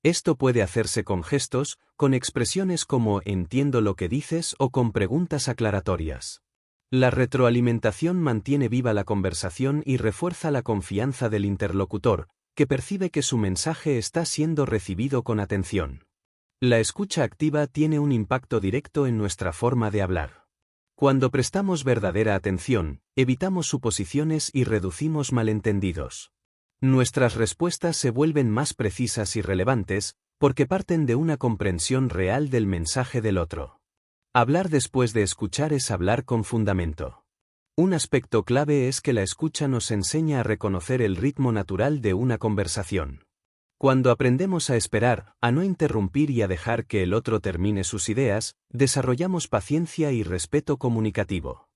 Esto puede hacerse con gestos, con expresiones como entiendo lo que dices o con preguntas aclaratorias. La retroalimentación mantiene viva la conversación y refuerza la confianza del interlocutor, que percibe que su mensaje está siendo recibido con atención. La escucha activa tiene un impacto directo en nuestra forma de hablar. Cuando prestamos verdadera atención, evitamos suposiciones y reducimos malentendidos. Nuestras respuestas se vuelven más precisas y relevantes, porque parten de una comprensión real del mensaje del otro. Hablar después de escuchar es hablar con fundamento. Un aspecto clave es que la escucha nos enseña a reconocer el ritmo natural de una conversación. Cuando aprendemos a esperar, a no interrumpir y a dejar que el otro termine sus ideas, desarrollamos paciencia y respeto comunicativo.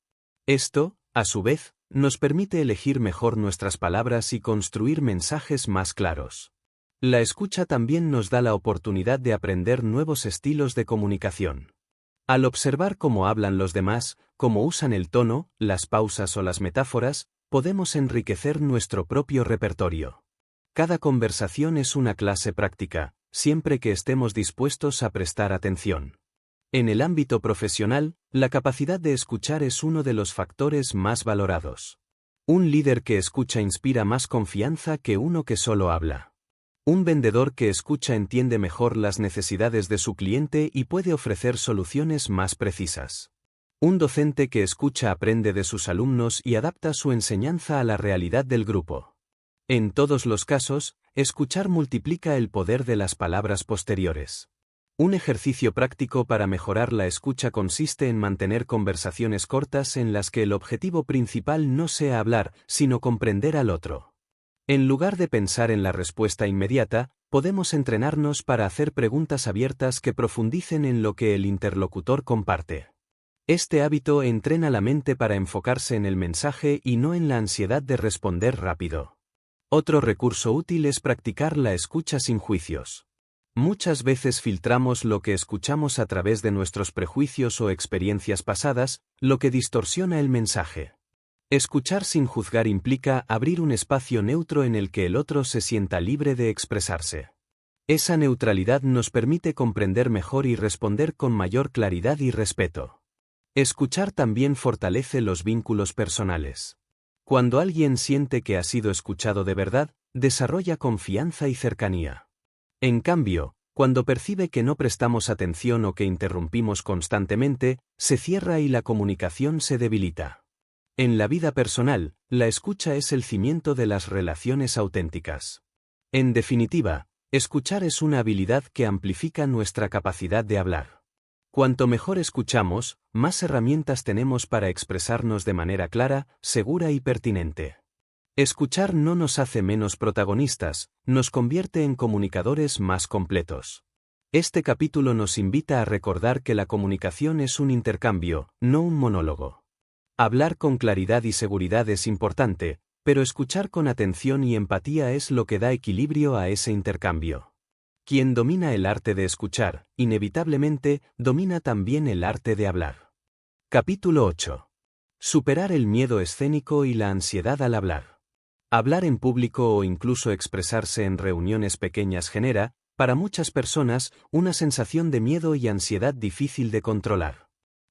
Esto, a su vez, nos permite elegir mejor nuestras palabras y construir mensajes más claros. La escucha también nos da la oportunidad de aprender nuevos estilos de comunicación. Al observar cómo hablan los demás, cómo usan el tono, las pausas o las metáforas, podemos enriquecer nuestro propio repertorio. Cada conversación es una clase práctica, siempre que estemos dispuestos a prestar atención. En el ámbito profesional, la capacidad de escuchar es uno de los factores más valorados. Un líder que escucha inspira más confianza que uno que solo habla. Un vendedor que escucha entiende mejor las necesidades de su cliente y puede ofrecer soluciones más precisas. Un docente que escucha aprende de sus alumnos y adapta su enseñanza a la realidad del grupo. En todos los casos, escuchar multiplica el poder de las palabras posteriores. Un ejercicio práctico para mejorar la escucha consiste en mantener conversaciones cortas en las que el objetivo principal no sea hablar, sino comprender al otro. En lugar de pensar en la respuesta inmediata, podemos entrenarnos para hacer preguntas abiertas que profundicen en lo que el interlocutor comparte. Este hábito entrena la mente para enfocarse en el mensaje y no en la ansiedad de responder rápido. Otro recurso útil es practicar la escucha sin juicios. Muchas veces filtramos lo que escuchamos a través de nuestros prejuicios o experiencias pasadas, lo que distorsiona el mensaje. Escuchar sin juzgar implica abrir un espacio neutro en el que el otro se sienta libre de expresarse. Esa neutralidad nos permite comprender mejor y responder con mayor claridad y respeto. Escuchar también fortalece los vínculos personales. Cuando alguien siente que ha sido escuchado de verdad, desarrolla confianza y cercanía. En cambio, cuando percibe que no prestamos atención o que interrumpimos constantemente, se cierra y la comunicación se debilita. En la vida personal, la escucha es el cimiento de las relaciones auténticas. En definitiva, escuchar es una habilidad que amplifica nuestra capacidad de hablar. Cuanto mejor escuchamos, más herramientas tenemos para expresarnos de manera clara, segura y pertinente. Escuchar no nos hace menos protagonistas, nos convierte en comunicadores más completos. Este capítulo nos invita a recordar que la comunicación es un intercambio, no un monólogo. Hablar con claridad y seguridad es importante, pero escuchar con atención y empatía es lo que da equilibrio a ese intercambio. Quien domina el arte de escuchar, inevitablemente, domina también el arte de hablar. Capítulo 8. Superar el miedo escénico y la ansiedad al hablar. Hablar en público o incluso expresarse en reuniones pequeñas genera, para muchas personas, una sensación de miedo y ansiedad difícil de controlar.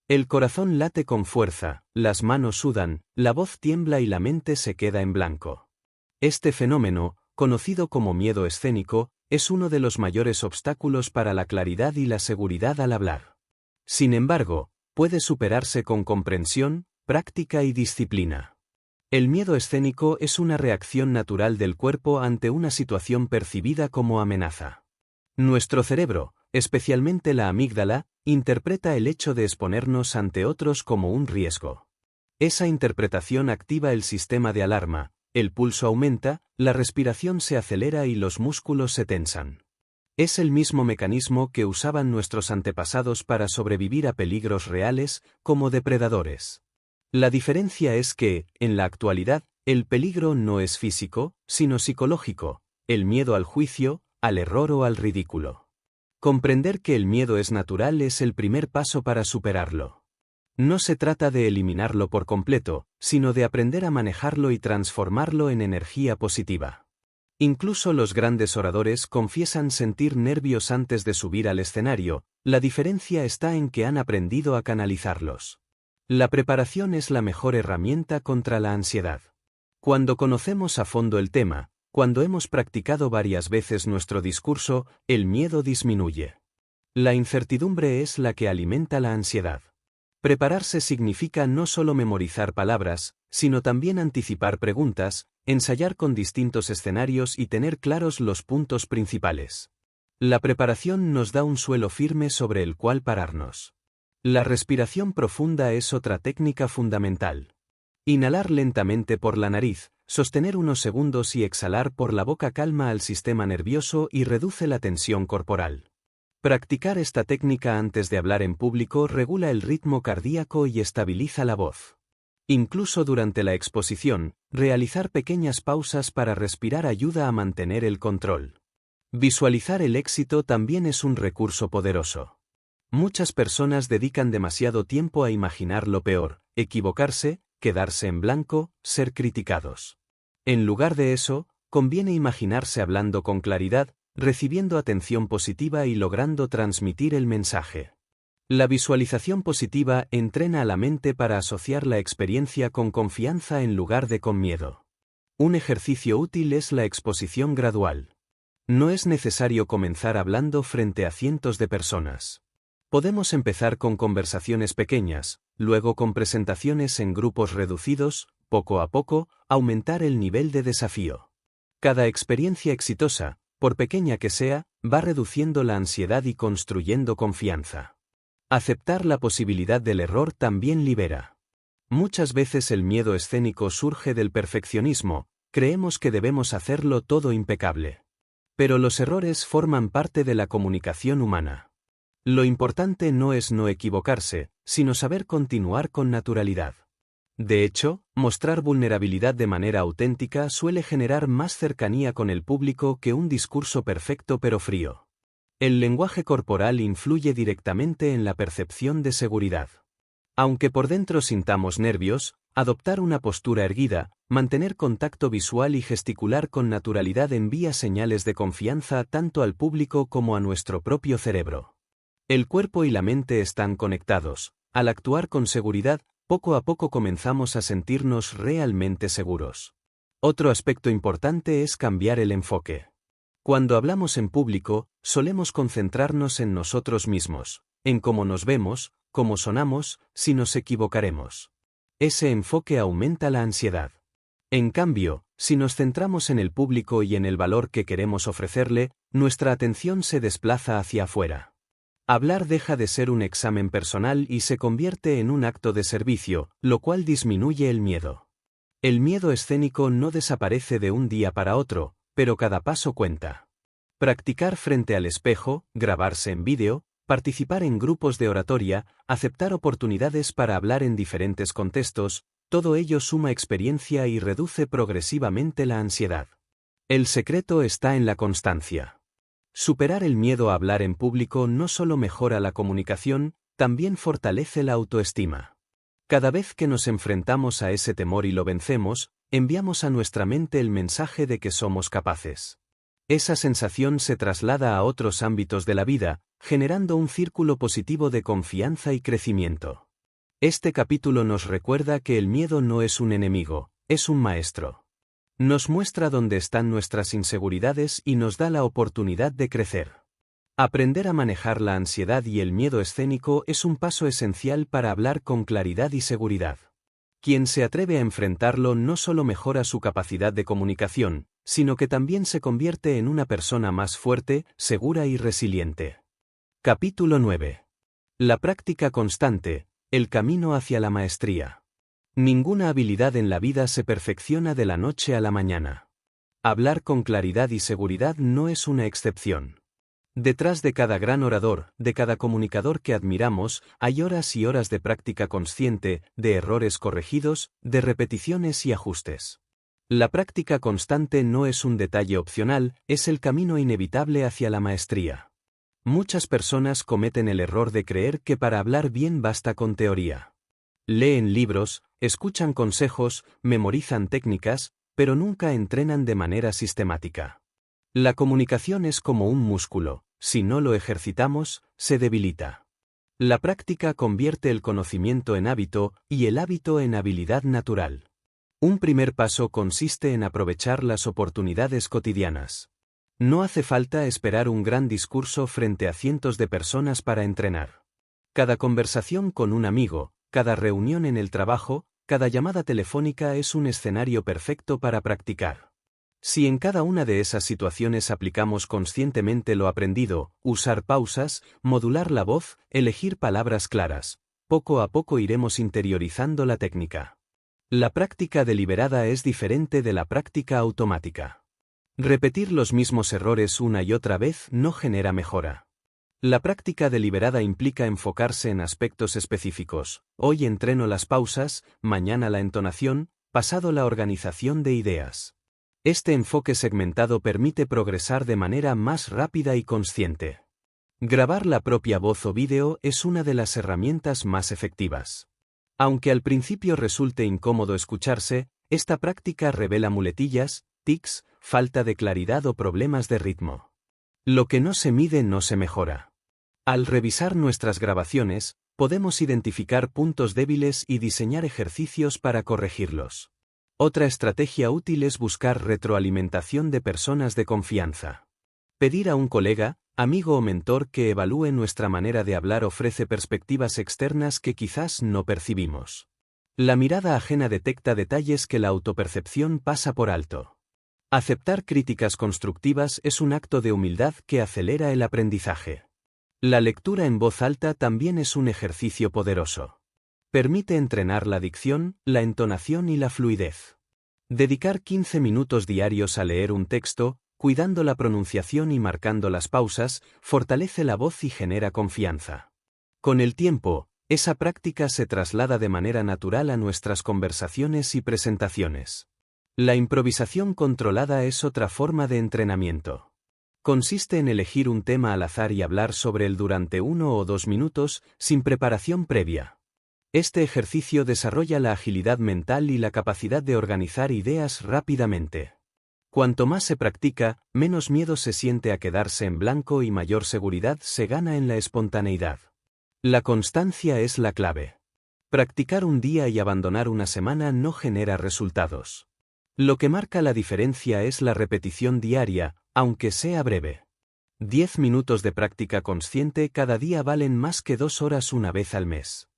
El corazón late con fuerza, las manos sudan, la voz tiembla y la mente se queda en blanco. Este fenómeno, conocido como miedo escénico, es uno de los mayores obstáculos para la claridad y la seguridad al hablar. Sin embargo, puede superarse con comprensión, práctica y disciplina. El miedo escénico es una reacción natural del cuerpo ante una situación percibida como amenaza. Nuestro cerebro, especialmente la amígdala, interpreta el hecho de exponernos ante otros como un riesgo. Esa interpretación activa el sistema de alarma, el pulso aumenta, la respiración se acelera y los músculos se tensan. Es el mismo mecanismo que usaban nuestros antepasados para sobrevivir a peligros reales, como depredadores. La diferencia es que, en la actualidad, el peligro no es físico, sino psicológico, el miedo al juicio, al error o al ridículo. Comprender que el miedo es natural es el primer paso para superarlo. No se trata de eliminarlo por completo, sino de aprender a manejarlo y transformarlo en energía positiva. Incluso los grandes oradores confiesan sentir nervios antes de subir al escenario, la diferencia está en que han aprendido a canalizarlos. La preparación es la mejor herramienta contra la ansiedad. Cuando conocemos a fondo el tema, cuando hemos practicado varias veces nuestro discurso, el miedo disminuye. La incertidumbre es la que alimenta la ansiedad. Prepararse significa no solo memorizar palabras, sino también anticipar preguntas, ensayar con distintos escenarios y tener claros los puntos principales. La preparación nos da un suelo firme sobre el cual pararnos. La respiración profunda es otra técnica fundamental. Inhalar lentamente por la nariz, sostener unos segundos y exhalar por la boca calma al sistema nervioso y reduce la tensión corporal. Practicar esta técnica antes de hablar en público regula el ritmo cardíaco y estabiliza la voz. Incluso durante la exposición, realizar pequeñas pausas para respirar ayuda a mantener el control. Visualizar el éxito también es un recurso poderoso. Muchas personas dedican demasiado tiempo a imaginar lo peor, equivocarse, quedarse en blanco, ser criticados. En lugar de eso, conviene imaginarse hablando con claridad, recibiendo atención positiva y logrando transmitir el mensaje. La visualización positiva entrena a la mente para asociar la experiencia con confianza en lugar de con miedo. Un ejercicio útil es la exposición gradual. No es necesario comenzar hablando frente a cientos de personas. Podemos empezar con conversaciones pequeñas, luego con presentaciones en grupos reducidos, poco a poco, aumentar el nivel de desafío. Cada experiencia exitosa, por pequeña que sea, va reduciendo la ansiedad y construyendo confianza. Aceptar la posibilidad del error también libera. Muchas veces el miedo escénico surge del perfeccionismo, creemos que debemos hacerlo todo impecable. Pero los errores forman parte de la comunicación humana. Lo importante no es no equivocarse, sino saber continuar con naturalidad. De hecho, mostrar vulnerabilidad de manera auténtica suele generar más cercanía con el público que un discurso perfecto pero frío. El lenguaje corporal influye directamente en la percepción de seguridad. Aunque por dentro sintamos nervios, adoptar una postura erguida, mantener contacto visual y gesticular con naturalidad envía señales de confianza tanto al público como a nuestro propio cerebro. El cuerpo y la mente están conectados. Al actuar con seguridad, poco a poco comenzamos a sentirnos realmente seguros. Otro aspecto importante es cambiar el enfoque. Cuando hablamos en público, solemos concentrarnos en nosotros mismos, en cómo nos vemos, cómo sonamos, si nos equivocaremos. Ese enfoque aumenta la ansiedad. En cambio, si nos centramos en el público y en el valor que queremos ofrecerle, nuestra atención se desplaza hacia afuera. Hablar deja de ser un examen personal y se convierte en un acto de servicio, lo cual disminuye el miedo. El miedo escénico no desaparece de un día para otro, pero cada paso cuenta. Practicar frente al espejo, grabarse en vídeo, participar en grupos de oratoria, aceptar oportunidades para hablar en diferentes contextos, todo ello suma experiencia y reduce progresivamente la ansiedad. El secreto está en la constancia. Superar el miedo a hablar en público no solo mejora la comunicación, también fortalece la autoestima. Cada vez que nos enfrentamos a ese temor y lo vencemos, enviamos a nuestra mente el mensaje de que somos capaces. Esa sensación se traslada a otros ámbitos de la vida, generando un círculo positivo de confianza y crecimiento. Este capítulo nos recuerda que el miedo no es un enemigo, es un maestro. Nos muestra dónde están nuestras inseguridades y nos da la oportunidad de crecer. Aprender a manejar la ansiedad y el miedo escénico es un paso esencial para hablar con claridad y seguridad. Quien se atreve a enfrentarlo no solo mejora su capacidad de comunicación, sino que también se convierte en una persona más fuerte, segura y resiliente. Capítulo 9. La práctica constante, el camino hacia la maestría. Ninguna habilidad en la vida se perfecciona de la noche a la mañana. Hablar con claridad y seguridad no es una excepción. Detrás de cada gran orador, de cada comunicador que admiramos, hay horas y horas de práctica consciente, de errores corregidos, de repeticiones y ajustes. La práctica constante no es un detalle opcional, es el camino inevitable hacia la maestría. Muchas personas cometen el error de creer que para hablar bien basta con teoría. Leen libros, escuchan consejos, memorizan técnicas, pero nunca entrenan de manera sistemática. La comunicación es como un músculo, si no lo ejercitamos, se debilita. La práctica convierte el conocimiento en hábito y el hábito en habilidad natural. Un primer paso consiste en aprovechar las oportunidades cotidianas. No hace falta esperar un gran discurso frente a cientos de personas para entrenar. Cada conversación con un amigo, cada reunión en el trabajo, cada llamada telefónica es un escenario perfecto para practicar. Si en cada una de esas situaciones aplicamos conscientemente lo aprendido, usar pausas, modular la voz, elegir palabras claras, poco a poco iremos interiorizando la técnica. La práctica deliberada es diferente de la práctica automática. Repetir los mismos errores una y otra vez no genera mejora. La práctica deliberada implica enfocarse en aspectos específicos. Hoy entreno las pausas, mañana la entonación, pasado la organización de ideas. Este enfoque segmentado permite progresar de manera más rápida y consciente. Grabar la propia voz o vídeo es una de las herramientas más efectivas. Aunque al principio resulte incómodo escucharse, esta práctica revela muletillas, tics, falta de claridad o problemas de ritmo. Lo que no se mide no se mejora. Al revisar nuestras grabaciones, podemos identificar puntos débiles y diseñar ejercicios para corregirlos. Otra estrategia útil es buscar retroalimentación de personas de confianza. Pedir a un colega, amigo o mentor que evalúe nuestra manera de hablar ofrece perspectivas externas que quizás no percibimos. La mirada ajena detecta detalles que la autopercepción pasa por alto. Aceptar críticas constructivas es un acto de humildad que acelera el aprendizaje. La lectura en voz alta también es un ejercicio poderoso. Permite entrenar la dicción, la entonación y la fluidez. Dedicar 15 minutos diarios a leer un texto, cuidando la pronunciación y marcando las pausas, fortalece la voz y genera confianza. Con el tiempo, esa práctica se traslada de manera natural a nuestras conversaciones y presentaciones. La improvisación controlada es otra forma de entrenamiento. Consiste en elegir un tema al azar y hablar sobre él durante 1 o 2 minutos, sin preparación previa. Este ejercicio desarrolla la agilidad mental y la capacidad de organizar ideas rápidamente. Cuanto más se practica, menos miedo se siente a quedarse en blanco y mayor seguridad se gana en la espontaneidad. La constancia es la clave. Practicar un día y abandonar una semana no genera resultados. Lo que marca la diferencia es la repetición diaria, aunque sea breve. 10 minutos de práctica consciente cada día valen más que 2 horas una vez al mes.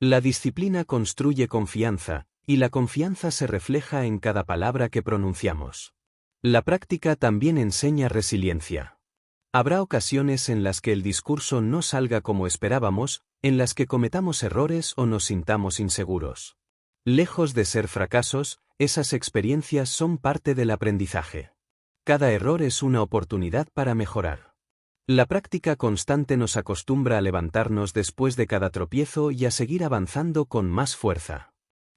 La disciplina construye confianza, y la confianza se refleja en cada palabra que pronunciamos. La práctica también enseña resiliencia. Habrá ocasiones en las que el discurso no salga como esperábamos, en las que cometamos errores o nos sintamos inseguros. Lejos de ser fracasos, esas experiencias son parte del aprendizaje. Cada error es una oportunidad para mejorar. La práctica constante nos acostumbra a levantarnos después de cada tropiezo y a seguir avanzando con más fuerza.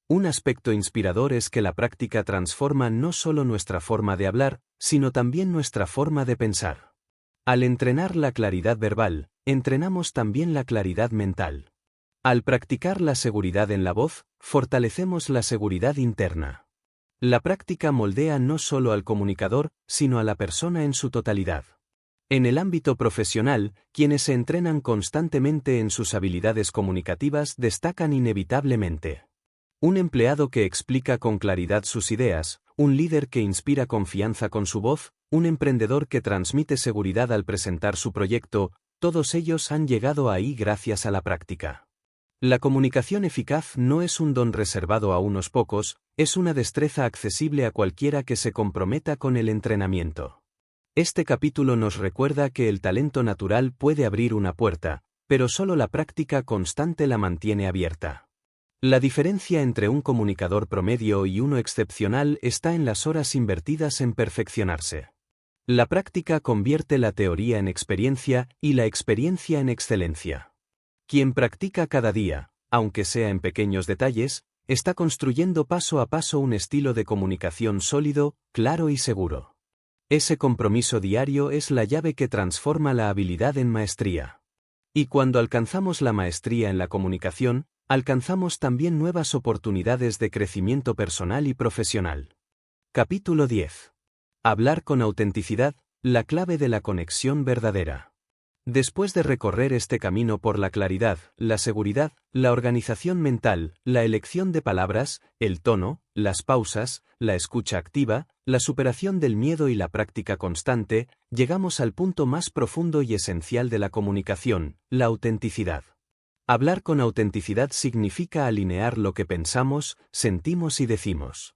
Un aspecto inspirador es que la práctica transforma no solo nuestra forma de hablar, sino también nuestra forma de pensar. Al entrenar la claridad verbal, entrenamos también la claridad mental. Al practicar la seguridad en la voz, fortalecemos la seguridad interna. La práctica moldea no solo al comunicador, sino a la persona en su totalidad. En el ámbito profesional, quienes se entrenan constantemente en sus habilidades comunicativas destacan inevitablemente. Un empleado que explica con claridad sus ideas, un líder que inspira confianza con su voz, un emprendedor que transmite seguridad al presentar su proyecto, todos ellos han llegado ahí gracias a la práctica. La comunicación eficaz no es un don reservado a unos pocos, es una destreza accesible a cualquiera que se comprometa con el entrenamiento. Este capítulo nos recuerda que el talento natural puede abrir una puerta, pero solo la práctica constante la mantiene abierta. La diferencia entre un comunicador promedio y uno excepcional está en las horas invertidas en perfeccionarse. La práctica convierte la teoría en experiencia y la experiencia en excelencia. Quien practica cada día, aunque sea en pequeños detalles, está construyendo paso a paso un estilo de comunicación sólido, claro y seguro. Ese compromiso diario es la llave que transforma la habilidad en maestría. Y cuando alcanzamos la maestría en la comunicación, alcanzamos también nuevas oportunidades de crecimiento personal y profesional. Capítulo 10. Hablar con autenticidad, la clave de la conexión verdadera. Después de recorrer este camino por la claridad, la seguridad, la organización mental, la elección de palabras, el tono, las pausas, la escucha activa, la superación del miedo y la práctica constante, llegamos al punto más profundo y esencial de la comunicación, la autenticidad. Hablar con autenticidad significa alinear lo que pensamos, sentimos y decimos.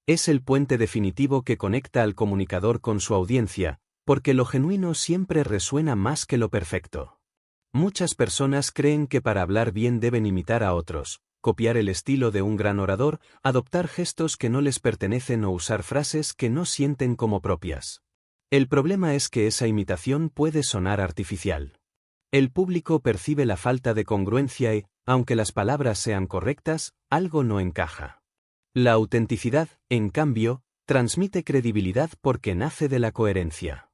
Es el puente definitivo que conecta al comunicador con su audiencia, porque lo genuino siempre resuena más que lo perfecto. Muchas personas creen que para hablar bien deben imitar a otros, copiar el estilo de un gran orador, adoptar gestos que no les pertenecen o usar frases que no sienten como propias. El problema es que esa imitación puede sonar artificial. El público percibe la falta de congruencia y, aunque las palabras sean correctas, algo no encaja. La autenticidad, en cambio, transmite credibilidad porque nace de la coherencia.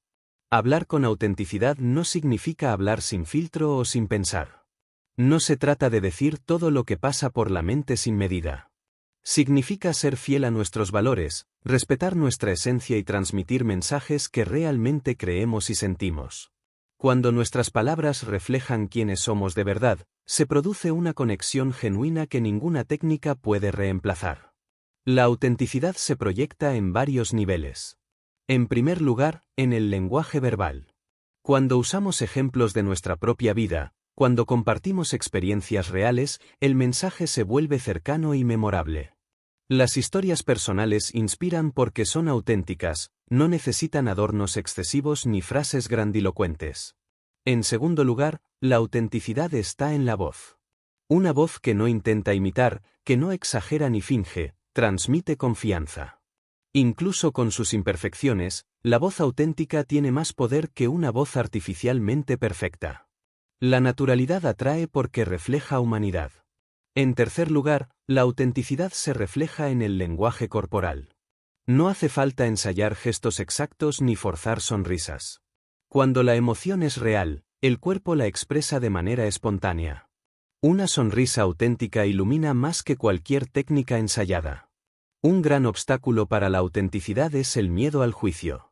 Hablar con autenticidad no significa hablar sin filtro o sin pensar. No se trata de decir todo lo que pasa por la mente sin medida. Significa ser fiel a nuestros valores, respetar nuestra esencia y transmitir mensajes que realmente creemos y sentimos. Cuando nuestras palabras reflejan quiénes somos de verdad, se produce una conexión genuina que ninguna técnica puede reemplazar. La autenticidad se proyecta en varios niveles. En primer lugar, en el lenguaje verbal. Cuando usamos ejemplos de nuestra propia vida, cuando compartimos experiencias reales, el mensaje se vuelve cercano y memorable. Las historias personales inspiran porque son auténticas, no necesitan adornos excesivos ni frases grandilocuentes. En segundo lugar, la autenticidad está en la voz. Una voz que no intenta imitar, que no exagera ni finge, transmite confianza. Incluso con sus imperfecciones, la voz auténtica tiene más poder que una voz artificialmente perfecta. La naturalidad atrae porque refleja humanidad. En tercer lugar, la autenticidad se refleja en el lenguaje corporal. No hace falta ensayar gestos exactos ni forzar sonrisas. Cuando la emoción es real, el cuerpo la expresa de manera espontánea. Una sonrisa auténtica ilumina más que cualquier técnica ensayada. Un gran obstáculo para la autenticidad es el miedo al juicio.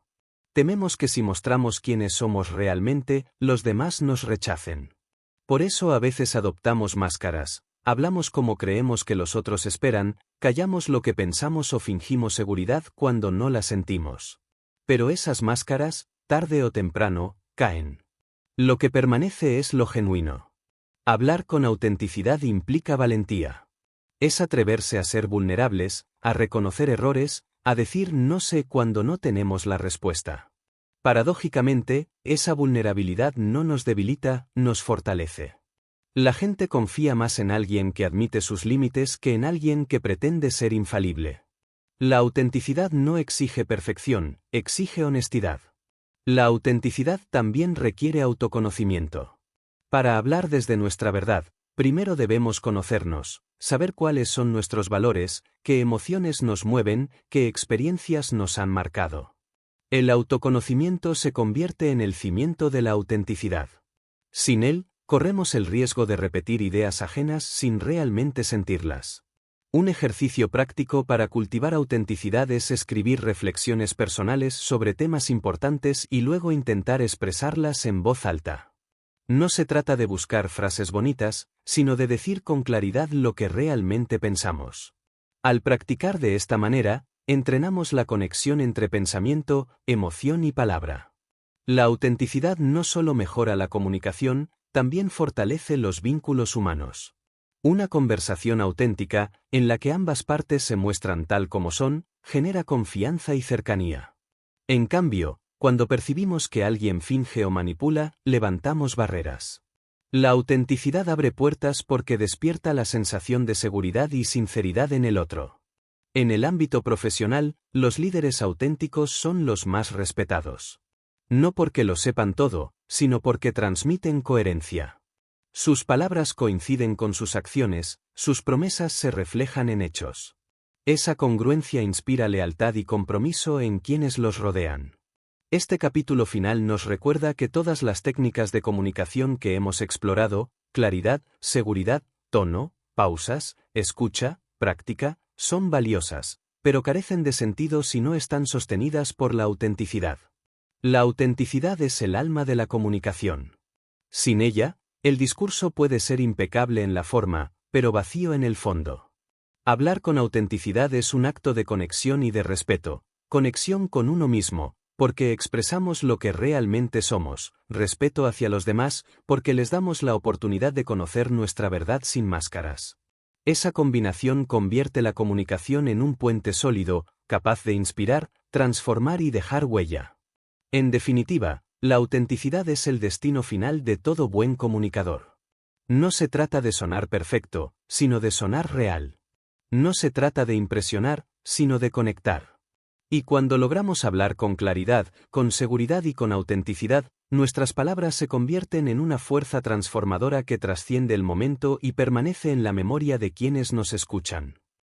Tememos que si mostramos quiénes somos realmente, los demás nos rechacen. Por eso a veces adoptamos máscaras. Hablamos como creemos que los otros esperan, callamos lo que pensamos o fingimos seguridad cuando no la sentimos. Pero esas máscaras, tarde o temprano, caen. Lo que permanece es lo genuino. Hablar con autenticidad implica valentía. Es atreverse a ser vulnerables, a reconocer errores, a decir no sé cuando no tenemos la respuesta. Paradójicamente, esa vulnerabilidad no nos debilita, nos fortalece. La gente confía más en alguien que admite sus límites que en alguien que pretende ser infalible. La autenticidad no exige perfección, exige honestidad. La autenticidad también requiere autoconocimiento. Para hablar desde nuestra verdad, primero debemos conocernos, saber cuáles son nuestros valores, qué emociones nos mueven, qué experiencias nos han marcado. El autoconocimiento se convierte en el cimiento de la autenticidad. Sin él, corremos el riesgo de repetir ideas ajenas sin realmente sentirlas. Un ejercicio práctico para cultivar autenticidad es escribir reflexiones personales sobre temas importantes y luego intentar expresarlas en voz alta. No se trata de buscar frases bonitas, sino de decir con claridad lo que realmente pensamos. Al practicar de esta manera, entrenamos la conexión entre pensamiento, emoción y palabra. La autenticidad no solo mejora la comunicación, también fortalece los vínculos humanos. Una conversación auténtica, en la que ambas partes se muestran tal como son, genera confianza y cercanía. En cambio, cuando percibimos que alguien finge o manipula, levantamos barreras. La autenticidad abre puertas porque despierta la sensación de seguridad y sinceridad en el otro. En el ámbito profesional, los líderes auténticos son los más respetados. No porque lo sepan todo, sino porque transmiten coherencia. Sus palabras coinciden con sus acciones, sus promesas se reflejan en hechos. Esa congruencia inspira lealtad y compromiso en quienes los rodean. Este capítulo final nos recuerda que todas las técnicas de comunicación que hemos explorado, claridad, seguridad, tono, pausas, escucha, práctica, son valiosas, pero carecen de sentido si no están sostenidas por la autenticidad. La autenticidad es el alma de la comunicación. Sin ella, el discurso puede ser impecable en la forma, pero vacío en el fondo. Hablar con autenticidad es un acto de conexión y de respeto, conexión con uno mismo, Porque expresamos lo que realmente somos, respeto hacia los demás, porque les damos la oportunidad de conocer nuestra verdad sin máscaras. Esa combinación convierte la comunicación en un puente sólido, capaz de inspirar, transformar y dejar huella. En definitiva, la autenticidad es el destino final de todo buen comunicador. No se trata de sonar perfecto, sino de sonar real. No se trata de impresionar, sino de conectar. Y cuando logramos hablar con claridad, con seguridad y con autenticidad, nuestras palabras se convierten en una fuerza transformadora que trasciende el momento y permanece en la memoria de quienes nos escuchan.